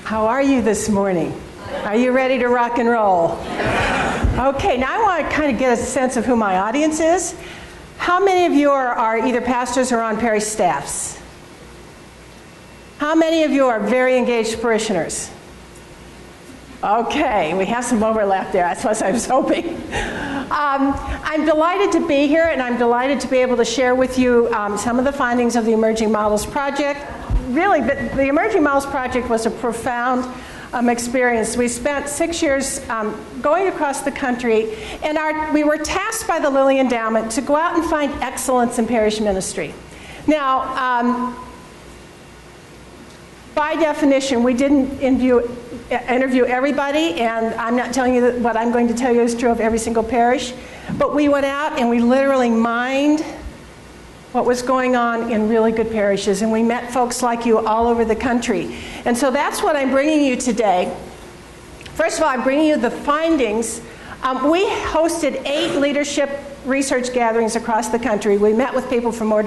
How are you this morning? Are you ready to rock and roll? Okay, now I want to kind of get a sense of who my audience is. How many of you are either pastors or on parish staffs? How many of you are very engaged parishioners? Okay, we have some overlap there. That's what I was hoping. I'm delighted to be here, and I'm delighted to be able to share with you some of the findings of the Emerging Models Project. Really, the Emerging Models Project was a profound experience. We spent 6 years going across the country, and we were tasked by the Lilly Endowment to go out and find excellence in parish ministry. Now, by definition, we didn't interview everybody, and I'm not telling you that what I'm going to tell you is true of every single parish, but we went out and we literally mined what was going on in really good parishes, and we met folks like you all over the country. And so that's what I'm bringing you today. First of all, I'm bringing you the findings. We hosted 8 leadership research gatherings across the country. We met with people from more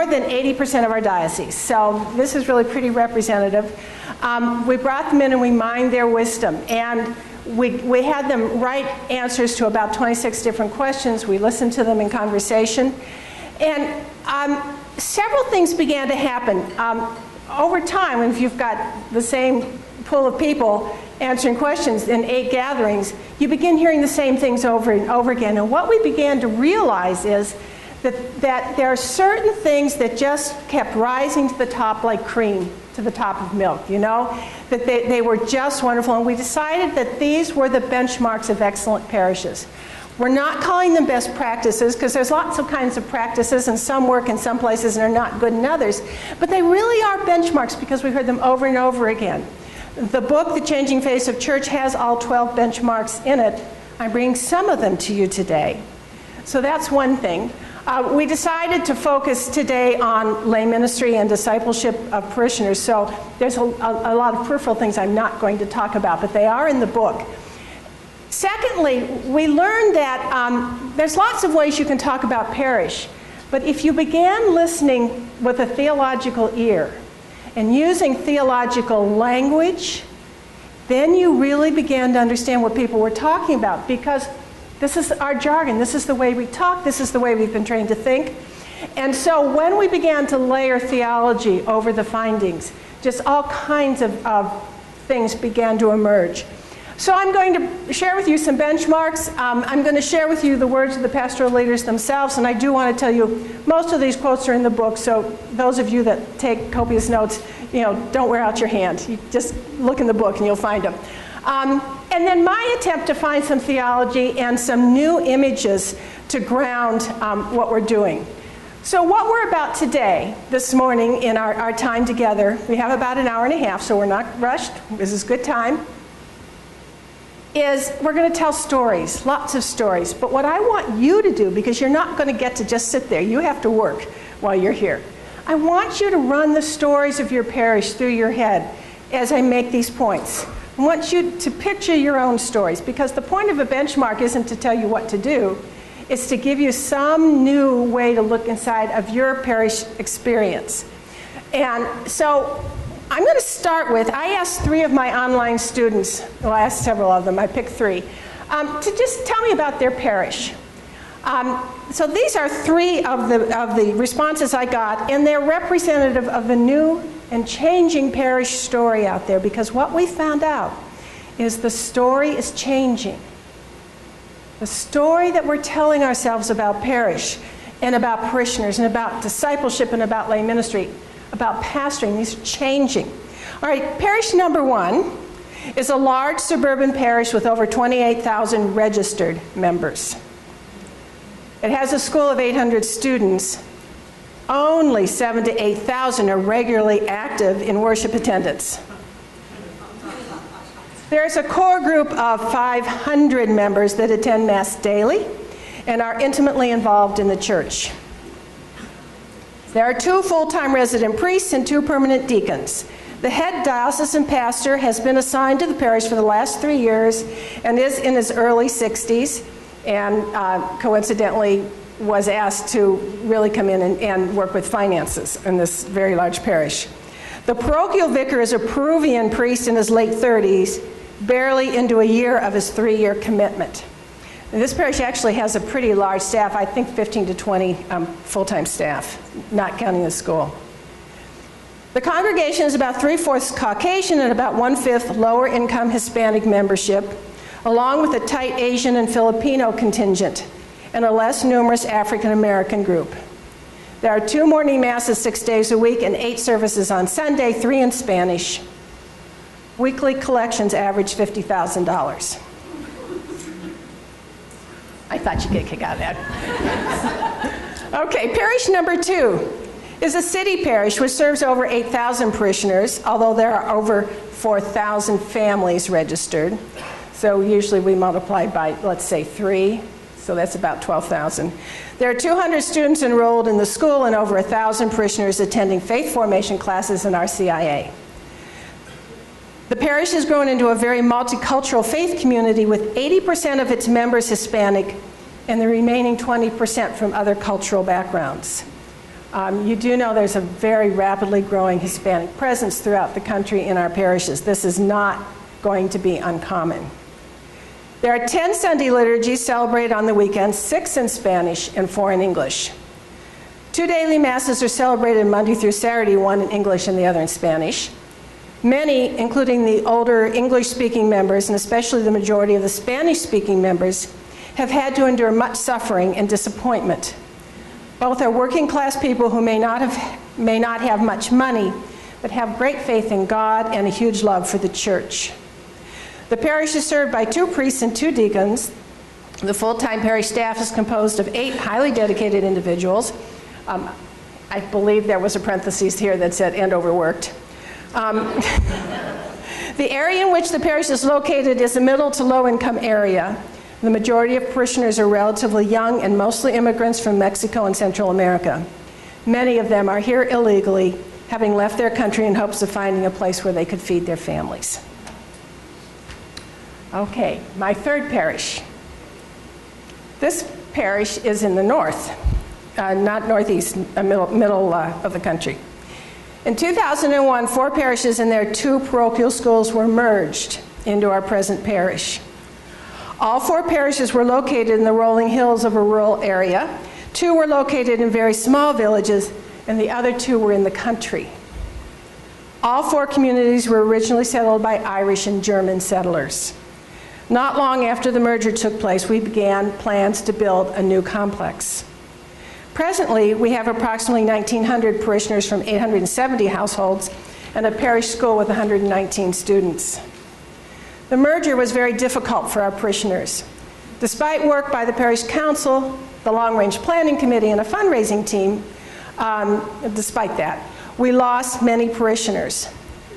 than 80% of our diocese. So this is really pretty representative. We brought them in and we mined their wisdom. And we had them write answers to about 26 different questions. We listened to them in conversation. And several things began to happen. Over time, if you've got the same pool of people answering questions in 8 gatherings, you begin hearing the same things over and over again. And what we began to realize is that there are certain things that just kept rising to the top like cream to the top of milk, you know? That they were just wonderful. And we decided that these were the benchmarks of excellent parishes. We're not calling them best practices because there's lots of kinds of practices and some work in some places and are not good in others. But they really are benchmarks because we heard them over and over again. The book, The Changing Face of Church, has all 12 benchmarks in it. I'm bringing some of them to you today. So that's one thing. We decided to focus today on lay ministry and discipleship of parishioners. So there's a lot of peripheral things I'm not going to talk about, but they are in the book. Secondly, we learned that there's lots of ways you can talk about parish, but if you began listening with a theological ear and using theological language, then you really began to understand what people were talking about, because this is our jargon, this is the way we talk, this is the way we've been trained to think. And so when we began to layer theology over the findings, just all kinds of things began to emerge. So I'm going to share with you some benchmarks. I'm going to share with you the words of the pastoral leaders themselves, and I do want to tell you, most of these quotes are in the book, so those of you that take copious notes, don't wear out your hand. You just look in the book and you'll find them. And then my attempt to find some theology and some new images to ground what we're doing. So what we're about today, this morning in our time together, we have about an hour and a half, so we're not rushed. This is good time. Is we're going to tell stories, lots of stories. But what I want you to do, because you're not going to get to just sit there, you have to work while you're here. I want you to run the stories of your parish through your head as I make these points. I want you to picture your own stories, because the point of a benchmark isn't to tell you what to do. It's to give you some new way to look inside of your parish experience. And so I'm going to start with, I asked 3 of my online students, well, I asked several of them, I picked 3, to just tell me about their parish. So these are 3 of the responses I got, and they're representative of the new and changing parish story out there, because what we found out is the story is changing. The story that we're telling ourselves about parish and about parishioners and about discipleship and about lay ministry, about pastoring, these are changing. All right, parish number 1 is a large suburban parish with over 28,000 registered members. It has a school of 800 students. Only 7,000 to 8,000 are regularly active in worship attendance. There's a core group of 500 members that attend Mass daily and are intimately involved in the church. There are 2 full-time resident priests and 2 permanent deacons. The head diocesan pastor has been assigned to the parish for the last 3 years and is in his early 60s, and coincidentally was asked to really come in and work with finances in this very large parish. The parochial vicar is a Peruvian priest in his late 30s, barely into a year of his 3-year commitment. And this parish actually has a pretty large staff, I think 15 to 20 full-time staff, not counting the school. The congregation is about 3/4 Caucasian and about 1/5 lower-income Hispanic membership, along with a tight Asian and Filipino contingent, and a less numerous African-American group. There are 2 morning masses 6 days a week and 8 services on Sunday, 3 in Spanish. Weekly collections average $50,000. I thought you'd get a kick out of that. Okay, parish number 2 is a city parish which serves over 8,000 parishioners, although there are over 4,000 families registered. So usually we multiply by, let's say, 3, so that's about 12,000. There are 200 students enrolled in the school and over 1,000 parishioners attending faith formation classes in our CIA. The parish has grown into a very multicultural faith community with 80% of its members Hispanic and the remaining 20% from other cultural backgrounds. You do know there's a very rapidly growing Hispanic presence throughout the country in our parishes. This is not going to be uncommon. There are 10 Sunday liturgies celebrated on the weekends, 6 in Spanish and 4 in English. 2 daily masses are celebrated Monday through Saturday, 1 in English and the other in Spanish. Many, including the older English-speaking members, and especially the majority of the Spanish-speaking members, have had to endure much suffering and disappointment. Both are working-class people who may not have much money, but have great faith in God and a huge love for the church. The parish is served by 2 priests and 2 deacons. The full-time parish staff is composed of 8 highly dedicated individuals. I believe there was a parenthesis here that said, and overworked. The area in which the parish is located is a middle to low income area. The majority of parishioners are relatively young and mostly immigrants from Mexico and Central America. Many of them are here illegally, having left their country in hopes of finding a place where they could feed their families. Okay, my 3rd parish. This parish is in the north, not northeast, middle of the country. In 2001, 4 parishes and their 2 parochial schools were merged into our present parish. All 4 parishes were located in the rolling hills of a rural area. 2 were located in very small villages, and the other 2 were in the country. All 4 communities were originally settled by Irish and German settlers. Not long after the merger took place, we began plans to build a new complex. Presently, we have approximately 1,900 parishioners from 870 households and a parish school with 119 students. The merger was very difficult for our parishioners. Despite work by the parish council, the long-range planning committee, and a fundraising team, despite that, we lost many parishioners.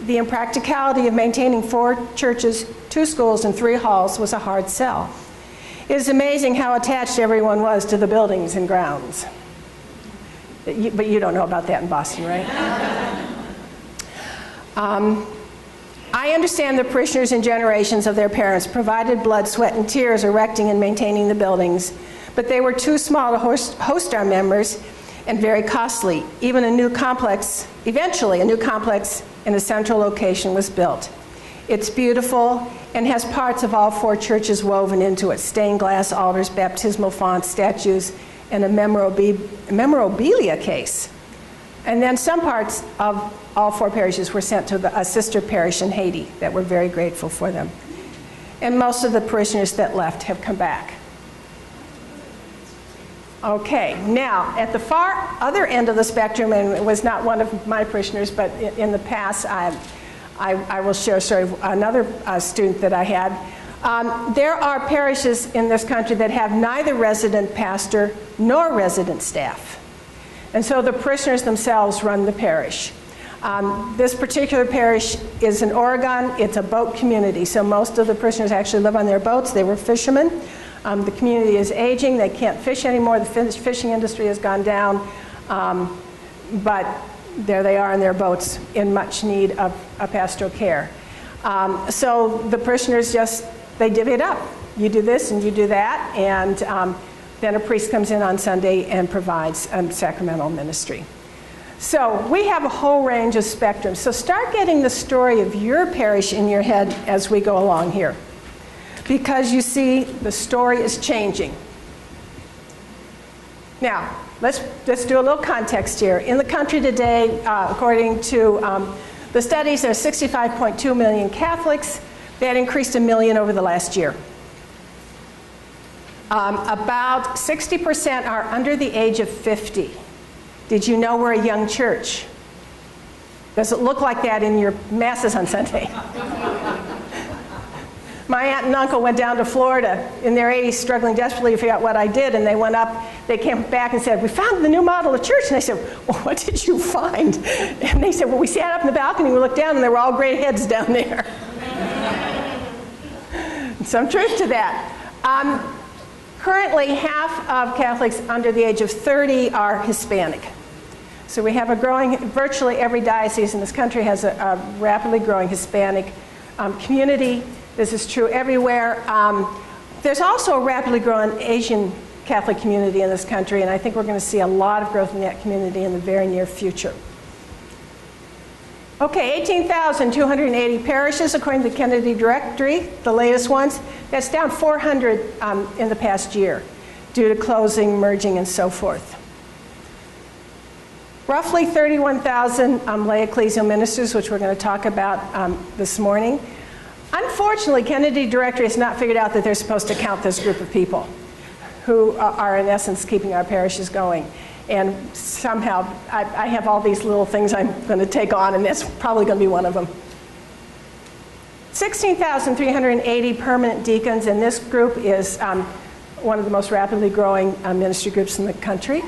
The impracticality of maintaining 4 churches, 2 schools, and 3 halls was a hard sell. It is amazing how attached everyone was to the buildings and grounds. But you don't know about that in Boston, right? I understand the parishioners and generations of their parents provided blood, sweat, and tears erecting and maintaining the buildings, but they were too small to host our members and very costly. Even eventually a new complex in a central location was built. It's beautiful and has parts of all 4 churches woven into it: stained glass altars, baptismal fonts, statues, and a memorabilia case. And then some parts of all 4 parishes were sent to a sister parish in Haiti that we're very grateful for them. And most of the parishioners that left have come back. Okay, now at the far other end of the spectrum, and it was not one of my parishioners, but in the past, I will share a story of another student that I had. There are parishes in this country that have neither resident pastor nor resident staff. And so the parishioners themselves run the parish. This particular parish is in Oregon. It's a boat community, so most of the parishioners actually live on their boats. They were fishermen. The community is aging. They can't fish anymore. The fishing industry has gone down. But there they are in their boats in much need of pastoral care. So the parishioners they divvy it up. You do this and you do that, and then a priest comes in on Sunday and provides sacramental ministry. So we have a whole range of spectrums. So start getting the story of your parish in your head as we go along here. Because you see, the story is changing. Now, let's do a little context here. In the country today, according to the studies, there are 65.2 million Catholics. That increased 1 million over the last year. About 60% are under the age of 50. Did you know we're a young church? Does it look like that in your masses on Sunday? My aunt and uncle went down to Florida in their 80s, struggling desperately to figure out what I did, and they went up, they came back and said, we found the new model of church. And I said, well, what did you find? And they said, well, we sat up in the balcony, we looked down, and there were all gray heads down there. Some truth to that. Currently, half of Catholics under the age of 30 are Hispanic. So we have a growing, virtually every diocese in this country has a rapidly growing Hispanic community. This is true everywhere. There's also a rapidly growing Asian Catholic community in this country, and I think we're going to see a lot of growth in that community in the very near future. Okay, 18,280 parishes according to the Kennedy Directory, the latest ones. That's down 400 in the past year due to closing, merging, and so forth. Roughly 31,000 lay ecclesial ministers, which we're going to talk about this morning. Unfortunately, Kennedy Directory has not figured out that they're supposed to count this group of people who are in essence keeping our parishes going. And somehow, I have all these little things I'm going to take on, and that's probably going to be one of them. 16,380 permanent deacons, and this group is one of the most rapidly growing ministry groups in the country.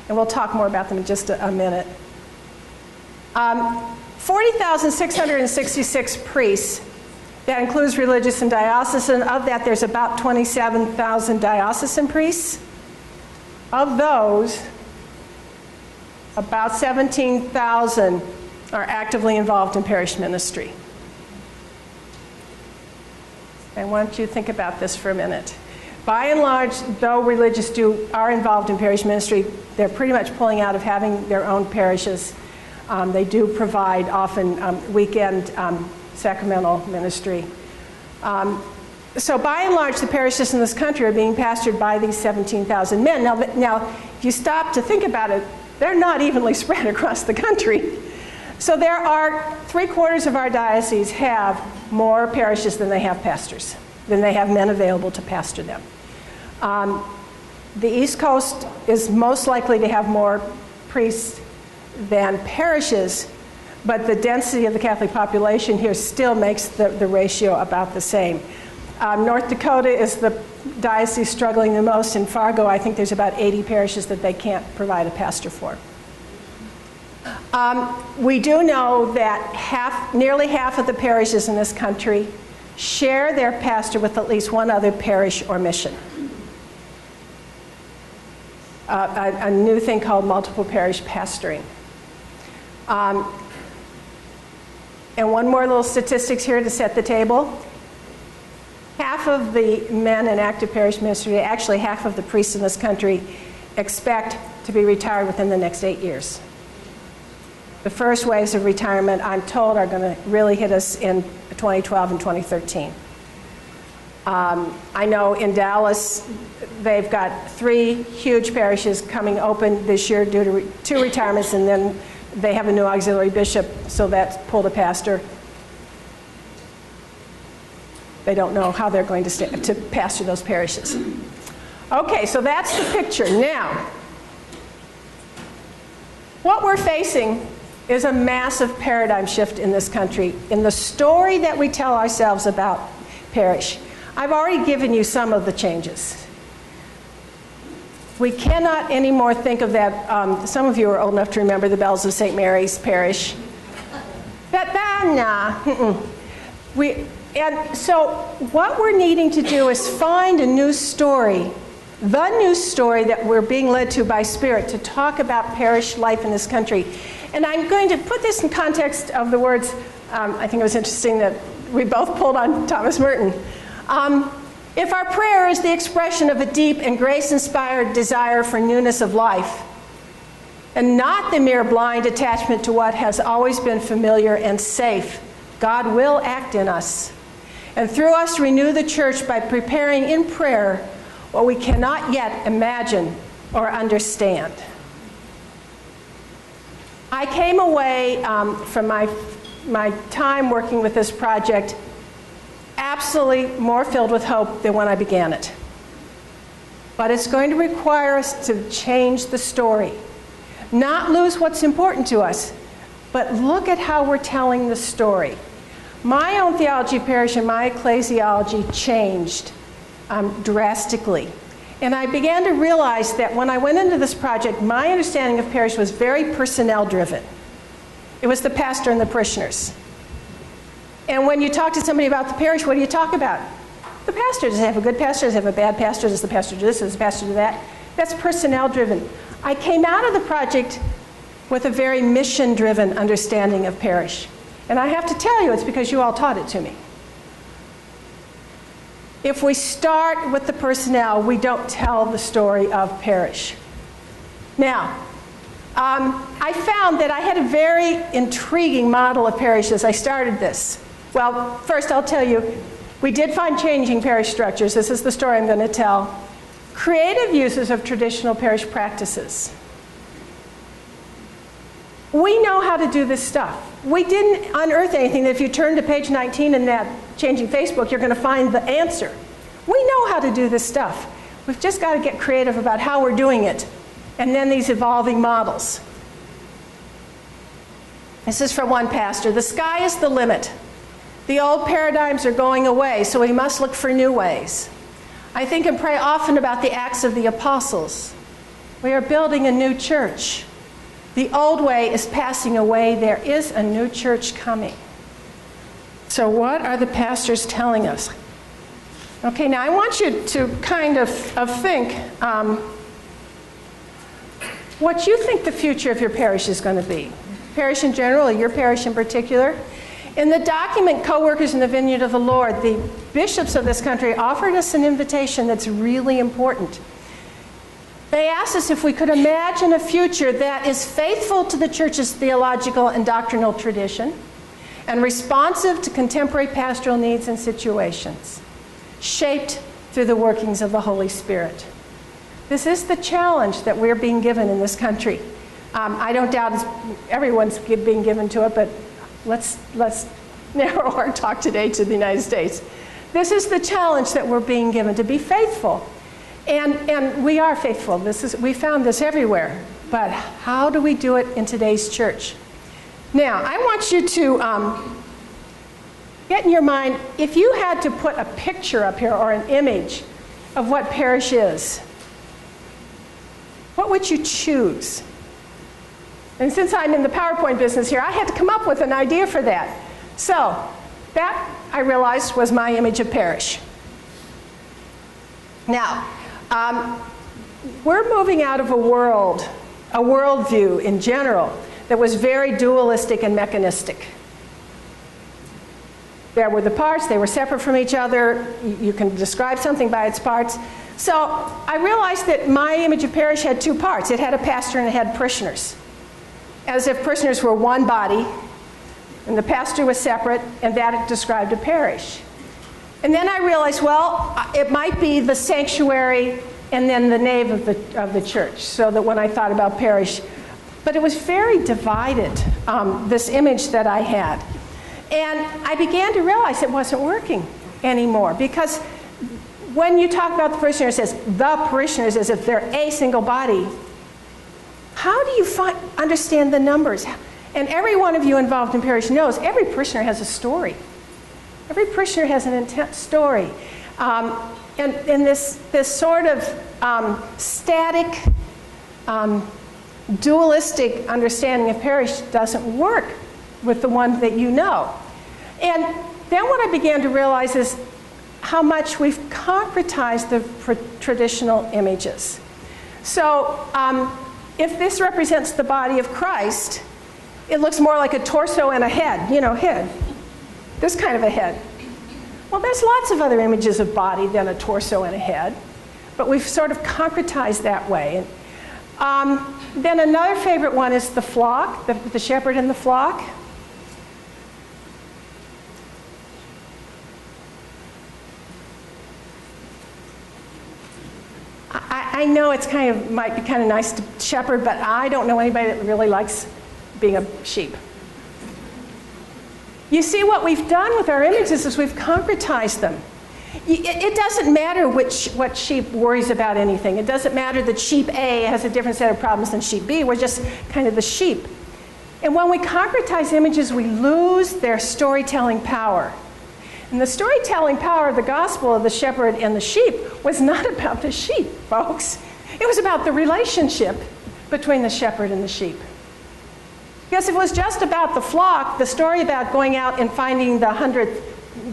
And we'll talk more about them in just a minute. 40,666 priests. That includes religious and diocesan. Of that, there's about 27,000 diocesan priests. Of those, about 17,000 are actively involved in parish ministry. I want you to think about this for a minute. By and large, though religious are involved in parish ministry, they're pretty much pulling out of having their own parishes. They do provide often weekend sacramental ministry. So by and large, the parishes in this country are being pastored by these 17,000 men. Now, if you stop to think about it, they're not evenly spread across the country. So there are 3/4 of our dioceses have more parishes than they have pastors, than they have men available to pastor them. The East Coast is most likely to have more priests than parishes, but the density of the Catholic population here still makes the ratio about the same. North Dakota is the diocese struggling the most. In Fargo, I think there's about 80 parishes that they can't provide a pastor for. We do know that nearly half of the parishes in this country share their pastor with at least one other parish or mission. A new thing called multiple parish pastoring. And one more little statistics here to set the table. Half of the men in active parish ministry, actually half of the priests in this country, expect to be retired within the next 8 years. The first waves of retirement, I'm told, are going to really hit us in 2012 and 2013. I know in Dallas, they've got 3 huge parishes coming open this year due to 2 retirements, and then they have a new auxiliary bishop, so that's pulled a pastor. They don't know how they're going to pastor those parishes. Okay, so that's the picture. Now, what we're facing is a massive paradigm shift in this country, in the story that we tell ourselves about parish. I've already given you some of the changes. We cannot anymore think of that. Some of you are old enough to remember the bells of St. Mary's Parish. And so what we're needing to do is find a new story, the new story that we're being led to by Spirit to talk about parish life in this country. And I'm going to put this in context of the words, I think it was interesting that we both pulled on Thomas Merton. If our prayer is the expression of a deep and grace-inspired desire for newness of life, and not the mere blind attachment to what has always been familiar and safe. God will act in us, and through us renew the church by preparing in prayer what we cannot yet imagine or understand. I came away from my time working with this project absolutely more filled with hope than when I began it. But it's going to require us to change the story. Not lose what's important to us, but look at how we're telling the story. My own theology of parish and my ecclesiology changed drastically. And I began to realize that when I went into this project, my understanding of parish was very personnel driven. It was the pastor and the parishioners. And when you talk to somebody about the parish, what do you talk about? The pastor. Does it have a good pastor? Does it have a bad pastor? Does the pastor do this? Does the pastor do that? That's personnel driven. I came out of the project with a very mission driven understanding of parish. And I have to tell you, it's because you all taught it to me. If we start with the personnel, we don't tell the story of parish. Now, I found that I had a very intriguing model of parish as I started this. Well, first I'll tell you, we did find changing parish structures. This is the story I'm going to tell. Creative uses of traditional parish practices. We know how to do this stuff. We didn't unearth anything that if you turn to page 19 in that Changing Facebook, you're going to find the answer. We know how to do this stuff. We've just got to get creative about how we're doing it. And then these evolving models. This is from one pastor. The sky is the limit. The old paradigms are going away, so we must look for new ways. I think and pray often about the Acts of the Apostles. We are building a new church. The old way is passing away. There is a new church coming. So what are the pastors telling us? Okay, now I want you to kind of think what you think the future of your parish is going to be. Parish in general, or your parish in particular. In the document, Co-Workers in the Vineyard of the Lord, the bishops of this country offered us an invitation that's really important. They asked us if we could imagine a future that is faithful to the church's theological and doctrinal tradition and responsive to contemporary pastoral needs and situations, shaped through the workings of the Holy Spirit. This is the challenge that we're being given in this country. I don't doubt everyone's being given to it, but let's narrow our talk today to the United States. This is the challenge that we're being given, to be faithful. And we are faithful. We found this everywhere. But how do we do it in today's church? Now, I want you to get in your mind, if you had to put a picture up here or an image of what parish is, what would you choose? And since I'm in the PowerPoint business here, I had to come up with an idea for that. So that, I realized, was my image of parish. Now, we're moving out of a worldview in general, that was very dualistic and mechanistic. There were the parts, they were separate from each other. You can describe something by its parts. So I realized that my image of parish had two parts. It had a pastor and it had parishioners. As if parishioners were one body, and the pastor was separate, and that described a parish. And then I realized, well, it might be the sanctuary and then the nave of the church, so that when I thought about parish, but it was very divided, this image that I had. And I began to realize it wasn't working anymore, because when you talk about the parishioners as the parishioners, as if they're a single body, how do you understand the numbers? And every one of you involved in parish knows every parishioner has a story. Every parishioner has an intense story. And this sort of static, dualistic understanding of parish doesn't work with the one that you know. And then what I began to realize is how much we've concretized the traditional images. So if this represents the body of Christ, it looks more like a torso and a head, head. This kind of a head. Well, there's lots of other images of body than a torso and a head, but we've sort of concretized that way. Then another favorite one is the flock, the shepherd and the flock. I know it's might be kind of nice to shepherd, but I don't know anybody that really likes being a sheep. You see, what we've done with our images is we've concretized them. It doesn't matter what sheep worries about anything. It doesn't matter that sheep A has a different set of problems than sheep B. We're just kind of the sheep. And when we concretize images, we lose their storytelling power. And the storytelling power of the gospel of the shepherd and the sheep was not about the sheep, folks. It was about the relationship between the shepherd and the sheep. Because if it was just about the flock, the story about going out and finding the 100th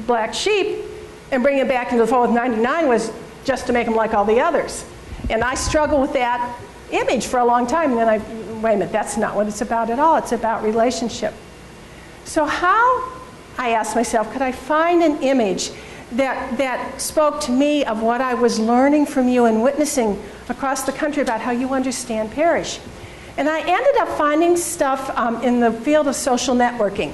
black sheep and bringing it back into the fold with 99 was just to make them like all the others. And I struggled with that image for a long time. And then wait a minute, that's not what it's about at all. It's about relationship. So how, I asked myself, could I find an image that spoke to me of what I was learning from you and witnessing across the country about how you understand parish? And I ended up finding stuff in the field of social networking.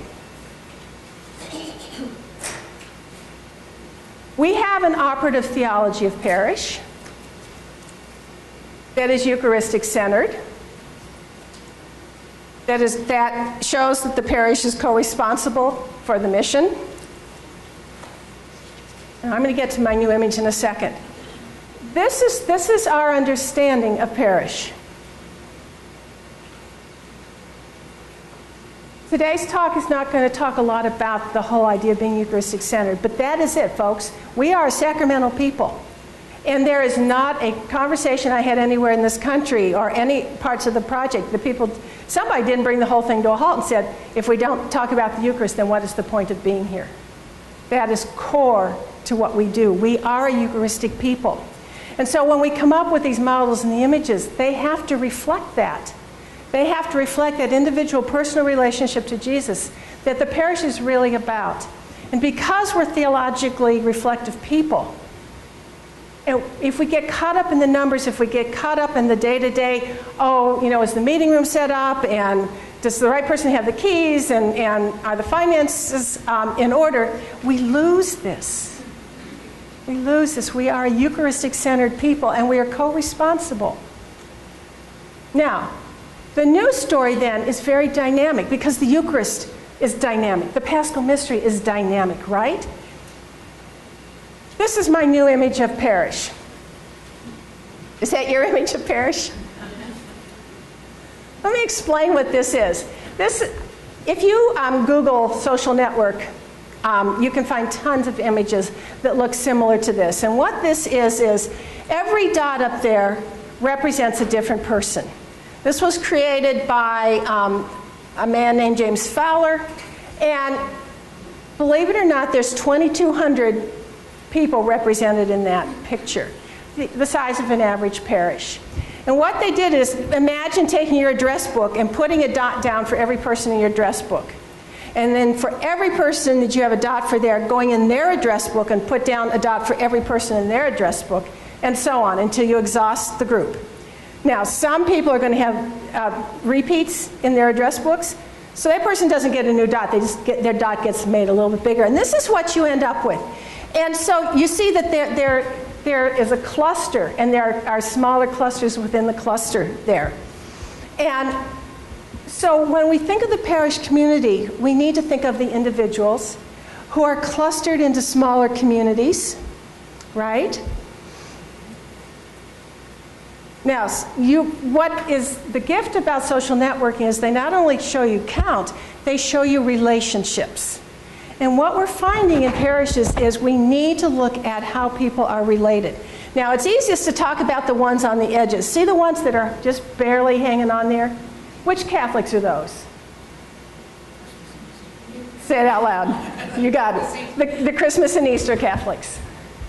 We have an operative theology of parish that is Eucharistic-centered, that shows that the parish is co-responsible for the mission. And I'm going to get to my new image in a second. This is our understanding of parish. Today's talk is not going to talk a lot about the whole idea of being Eucharistic-centered, but that is it, folks. We are a sacramental people. And there is not a conversation I had anywhere in this country or any parts of the project. Somebody didn't bring the whole thing to a halt and said, if we don't talk about the Eucharist, then what is the point of being here? That is core to what we do. We are a Eucharistic people. And so when we come up with these models and the images, they have to reflect that. They have to reflect that individual personal relationship to Jesus that the parish is really about. And because we're theologically reflective people, and if we get caught up in the numbers, if we get caught up in the day-to-day, is the meeting room set up, and does the right person have the keys, and are the finances in order, we lose this. We lose this. We are a Eucharistic-centered people, and we are co-responsible. Now, the new story then is very dynamic because the Eucharist is dynamic. The Paschal Mystery is dynamic, right? This is my new image of parish. Is that your image of parish? Let me explain what this is. If you Google social network, you can find tons of images that look similar to this. And what this is every dot up there represents a different person. This was created by a man named James Fowler, and believe it or not, there's 2,200 people represented in that picture, the size of an average parish. And what they did is, imagine taking your address book and putting a dot down for every person in your address book. And then for every person that you have a dot for there, going in their address book and put down a dot for every person in their address book, and so on until you exhaust the group. Now, some people are going to have repeats in their address books, so that person doesn't get a new dot. Their dot gets made a little bit bigger. And this is what you end up with. And so you see that there is a cluster, and there are smaller clusters within the cluster there. And so when we think of the parish community, we need to think of the individuals who are clustered into smaller communities, right? Now, what is the gift about social networking is they not only show you count, they show you relationships. And what we're finding in parishes is we need to look at how people are related. Now, it's easiest to talk about the ones on the edges. See the ones that are just barely hanging on there? Which Catholics are those? Say it out loud. You got it. The Christmas and Easter Catholics.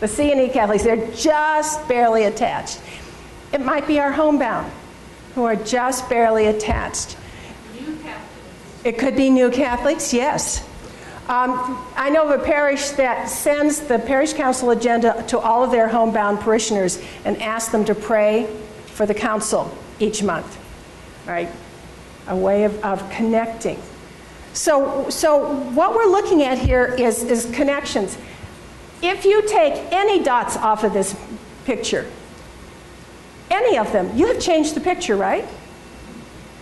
The C and E Catholics. They're just barely attached. It might be our homebound who are just barely attached. New Catholics. It could be new Catholics, yes. I know of a parish that sends the parish council agenda to all of their homebound parishioners and asks them to pray for the council. each month, right? A way of connecting. So what we're looking at here is connections. If you take any dots off of this picture, any of them, you have changed the picture, right?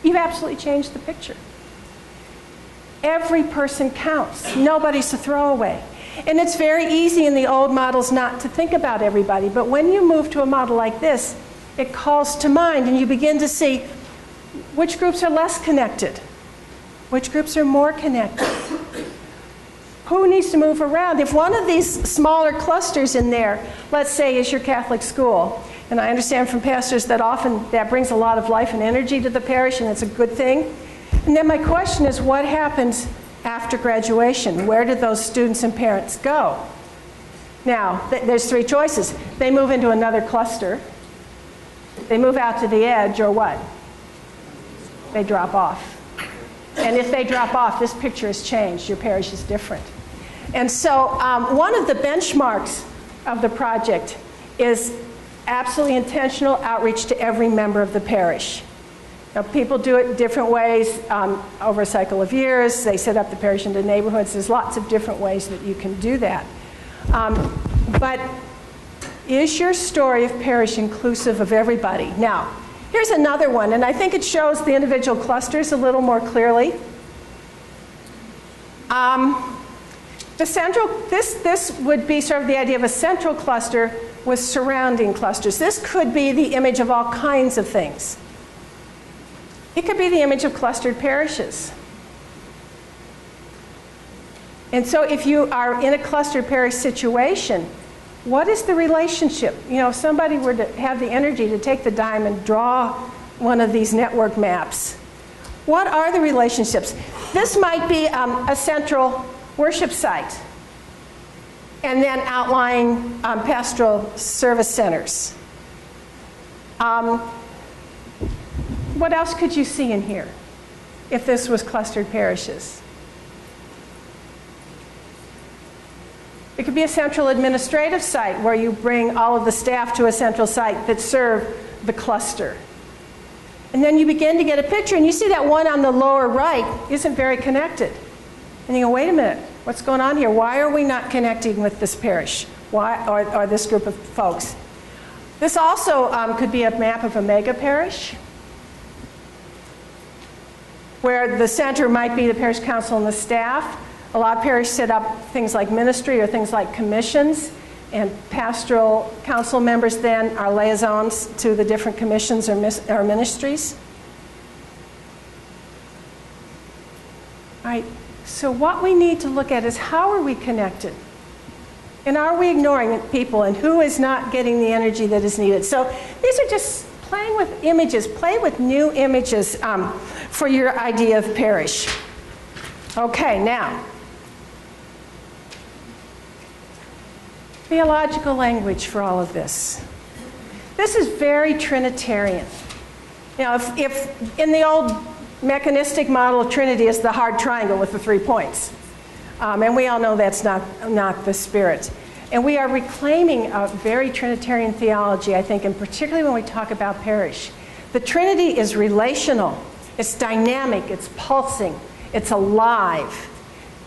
You've absolutely changed the picture. Every person counts. Nobody's a throwaway. And it's very easy in the old models not to think about everybody, but when you move to a model like this, it calls to mind and you begin to see which groups are less connected, which groups are more connected. Who needs to move around? If one of these smaller clusters in there, let's say, is your Catholic school, and I understand from pastors that often that brings a lot of life and energy to the parish, and it's a good thing. And then my question is, what happens after graduation? Where did those students and parents go? Now, there's three choices. They move into another cluster, they move out to the edge, or what? They drop off. And if they drop off, this picture has changed. Your parish is different. And so one of the benchmarks of the project is absolutely intentional outreach to every member of the parish. Now, people do it different ways over a cycle of years. They set up the parish into neighborhoods. There's lots of different ways that you can do that. But is your story of parish inclusive of everybody? Now, here's another one, and I think it shows the individual clusters a little more clearly. This would be sort of the idea of a central cluster with surrounding clusters. This could be the image of all kinds of things. It could be the image of clustered parishes. And so if you are in a clustered parish situation, what is the relationship? You know, if somebody were to have the energy to take the dime and draw one of these network maps, what are the relationships? This might be a central worship site, and then outlying pastoral service centers. What else could you see in here if this was clustered parishes? It could be a central administrative site where you bring all of the staff to a central site that serve the cluster. And then you begin to get a picture, and you see that one on the lower right isn't very connected. And you go, wait a minute, what's going on here? Why are we not connecting with this parish? Why, or this group of folks? This also could be a map of a mega parish, where the center might be the parish council and the staff. A lot of parishes set up things like ministry or things like commissions, and pastoral council members then are liaisons to the different commissions or ministries. All right, so what we need to look at is how are we connected? And are we ignoring people, and who is not getting the energy that is needed? So these are just playing with images. Play with new images for your idea of parish. Okay, now, theological language for all of this. This is very Trinitarian. You know, if in the old mechanistic model of Trinity is the hard triangle with the 3 points. And we all know that's not the spirit. And we are reclaiming a very Trinitarian theology, I think, and particularly when we talk about parish. The Trinity is relational. It's dynamic. It's pulsing. It's alive.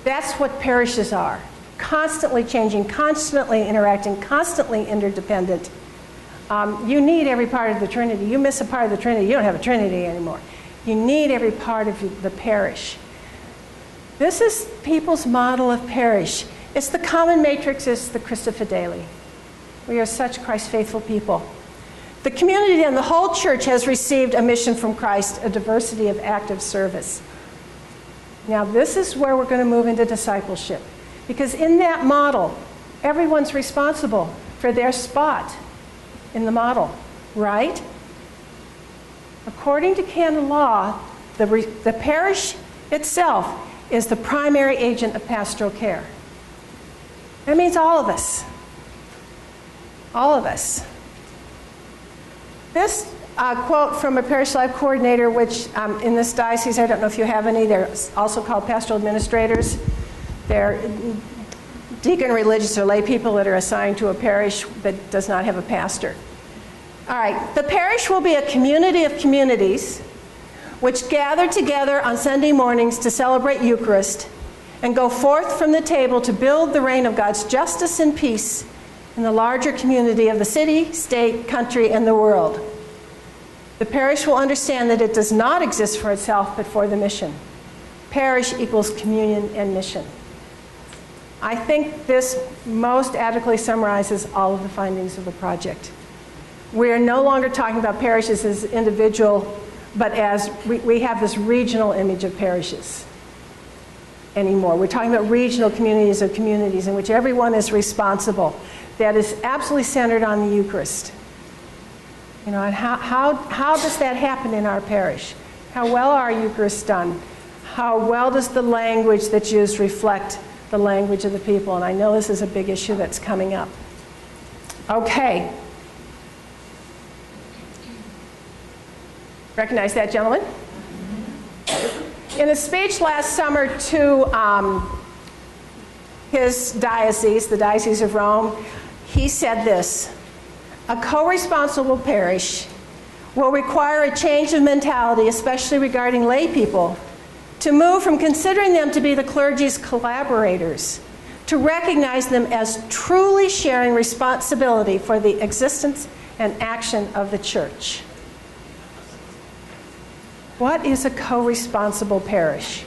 That's what parishes are. Constantly changing, constantly interacting, constantly interdependent. You need every part of the Trinity. You miss a part of the Trinity, you don't have a Trinity anymore. You need every part of the parish. This is people's model of parish. It's the common matrix, it's the Christa Fideli. We are such Christ-faithful people. The community and the whole church has received a mission from Christ, a diversity of active service. Now this is where we're going to move into discipleship. Because in that model, everyone's responsible for their spot in the model, right? According to canon law, the parish itself is the primary agent of pastoral care. That means all of us. All of us. This quote from a parish life coordinator, which in this diocese, I don't know if you have any, they're also called pastoral administrators. They're deacon religious or lay people that are assigned to a parish that does not have a pastor. All right, the parish will be a community of communities which gather together on Sunday mornings to celebrate Eucharist and go forth from the table to build the reign of God's justice and peace in the larger community of the city, state, country, and the world. The parish will understand that it does not exist for itself, but for the mission. Parish equals communion and mission. I think this most adequately summarizes all of the findings of the project. We are no longer talking about parishes as individual, but as we have this regional image of parishes anymore. We're talking about regional communities of communities in which everyone is responsible. That is absolutely centered on the Eucharist. You know, and how does that happen in our parish? How well are Eucharists done? How well does the language that's used reflect the language of the people? And I know this is a big issue that's coming up. Okay. Recognize that gentleman? In a speech last summer to his diocese, the Diocese of Rome, he said this: a co-responsible parish will require a change of mentality, especially regarding lay people, to move from considering them to be the clergy's collaborators, to recognize them as truly sharing responsibility for the existence and action of the church. What is a co-responsible parish?